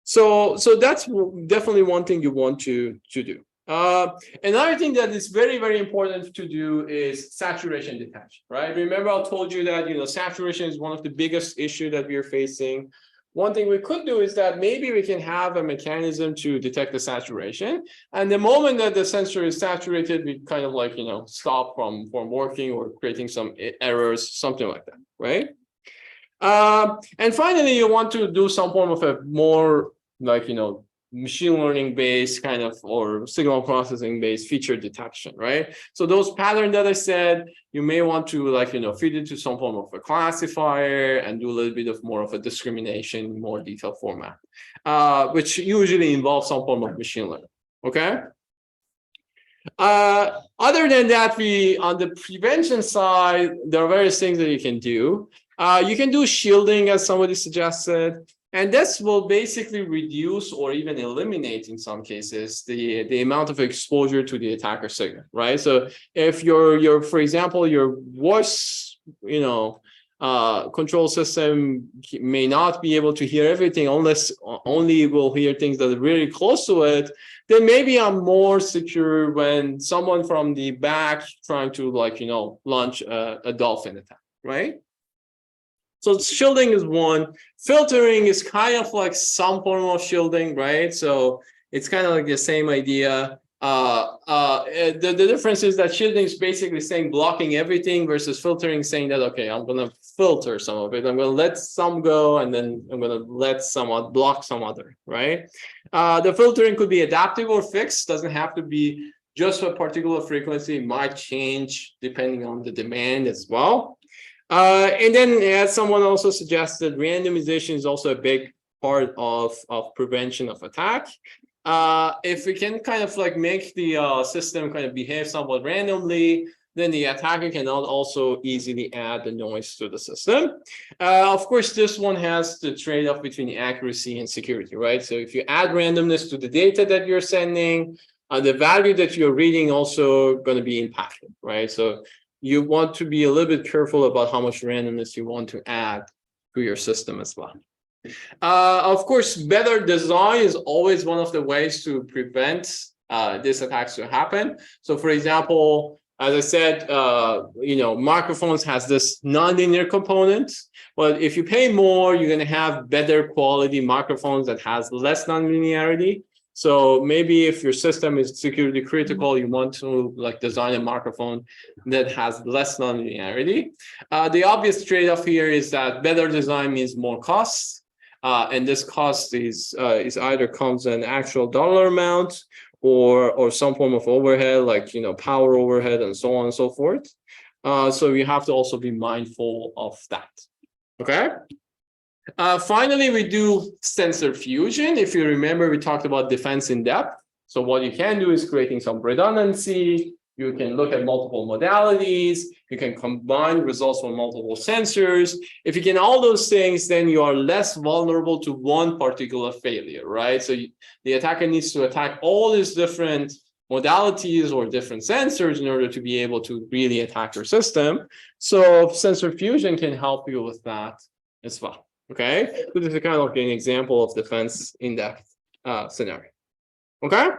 So that's definitely one thing you want to do. Another thing that is very, very important to do is saturation detection, right? Remember, I told you that, saturation is one of the biggest issues that we are facing. One thing we could do is that maybe we can have a mechanism to detect the saturation. And the moment that the sensor is saturated, we kind of like, stop from working or creating some errors, something like that, right? And finally, you want to do some form of a more like, machine learning based kind of, or signal processing based feature detection, right? So those patterns that I said, you may want to like, feed into some form of a classifier and do a little bit of more of a discrimination, more detailed format, which usually involves some form of machine learning, okay? Other than that, on the prevention side, there are various things that you can do. You can do shielding, as somebody suggested. And this will basically reduce or even eliminate, in some cases, the amount of exposure to the attacker signal, right? So if your for example, your voice, control system may not be able to hear everything unless only will hear things that are really close to it, then maybe I'm more secure when someone from the back trying to launch a dolphin attack, right? So shielding is one. Filtering is kind of like some form of shielding, right? So It's kind of like the same idea. The difference is that shielding is basically saying blocking everything versus filtering, saying that, okay, I'm gonna filter some of it. I'm gonna let some go, and then I'm gonna let some block some other, right? The filtering could be adaptive or fixed, doesn't have to be just for a particular frequency. It might change depending on the demand as well. And then, as someone also suggested, randomization is also a big part of prevention of attack. If we can kind of like make the system kind of behave somewhat randomly, then the attacker cannot also easily add the noise to the system. Of course, this one has the trade-off between accuracy and security, right? So if you add randomness to the data that you're sending, the value that you're reading also going to be impacted, right? So you want to be a little bit careful about how much randomness you want to add to your system as well. Of course, better design is always one of the ways to prevent these attacks to happen. So, for example, as I said, microphones has this nonlinear component, but if you pay more, you're going to have better quality microphones that has less nonlinearity. So maybe if your system is security critical, you want to like design a microphone that has less nonlinearity. The obvious trade-off here is that better design means more costs. And this cost is either comes an actual dollar amount or some form of overhead, like power overhead and so on and so forth. So you have to also be mindful of that. Okay. Finally, we do sensor fusion. If you remember, we talked about defense in depth. So what you can do is creating some redundancy. You can look at multiple modalities. You can combine results from multiple sensors. If you can all those things, then you are less vulnerable to one particular failure, right? So the attacker needs to attack all these different modalities or different sensors in order to be able to really attack your system. So sensor fusion can help you with that as well, okay? So this is kind of like an example of defense in-depth scenario, okay?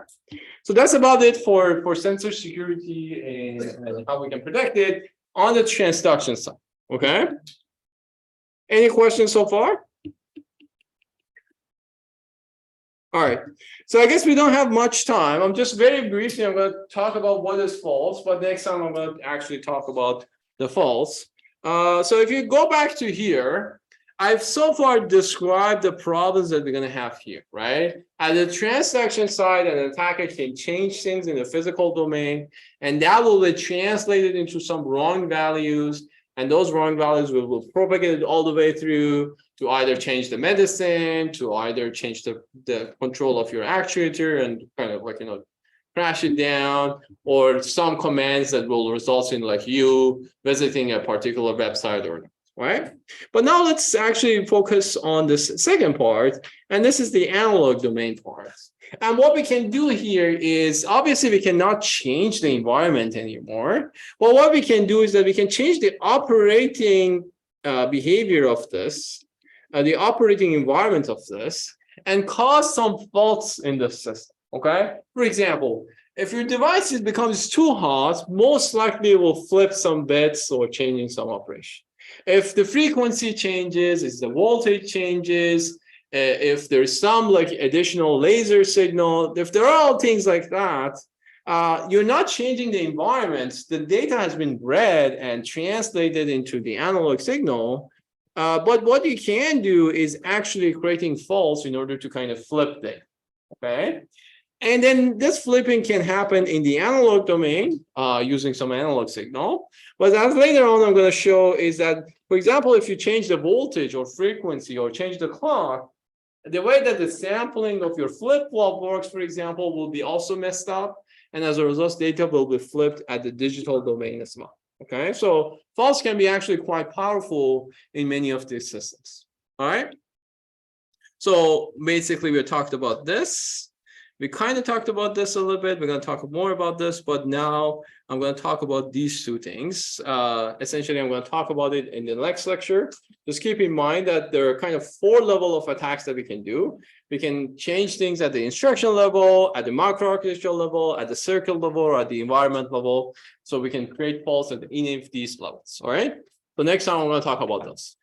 So that's about it for sensor security and how we can protect it on the transduction side, okay? Any questions so far? All right, so I guess we don't have much time. I'm just very briefly, I'm going to talk about what is false, but next time I'm going to actually talk about the false. So if you go back to here, I've so far described the problems that we're going to have here, right? At the transaction side, an attacker can change things in the physical domain, and that will be translated into some wrong values, and those wrong values will propagate all the way through to either change the medicine, to either change the control of your actuator and kind of like, crash it down, or some commands that will result in like you visiting a particular website or right? But now let's actually focus on this second part, and this is the analog domain part. And what we can do here is, obviously we cannot change the environment anymore. Well, what we can do is that we can change the operating behavior of this, the operating environment of this, and cause some faults in the system, okay? For example, if your device becomes too hot, most likely it will flip some bits or changing some operation. If the frequency changes, if the voltage changes, if there's some like additional laser signal, if there are all things like that, you're not changing the environment. The data has been read and translated into the analog signal. But what you can do is actually creating faults in order to kind of flip them, okay? And then this flipping can happen in the analog domain using some analog signal. But as later on I'm going to show is that, for example, if you change the voltage or frequency or change the clock, the way that the sampling of your flip-flop works, for example, will be also messed up. And as a result, data will be flipped at the digital domain as well. Okay, so faults can be actually quite powerful in many of these systems. All right. So basically, we talked about this. We kind of talked about this a little bit. We're going to talk more about this, but now I'm going to talk about these two things. Essentially, I'm going to talk about it in the next lecture. Just keep in mind that there are kind of 4 levels of attacks that we can do. We can change things at the instruction level, at the microarchitectural level, at the circuit level, or at the environment level. So we can create faults at any of these levels. All right. So next time I'm going to talk about those.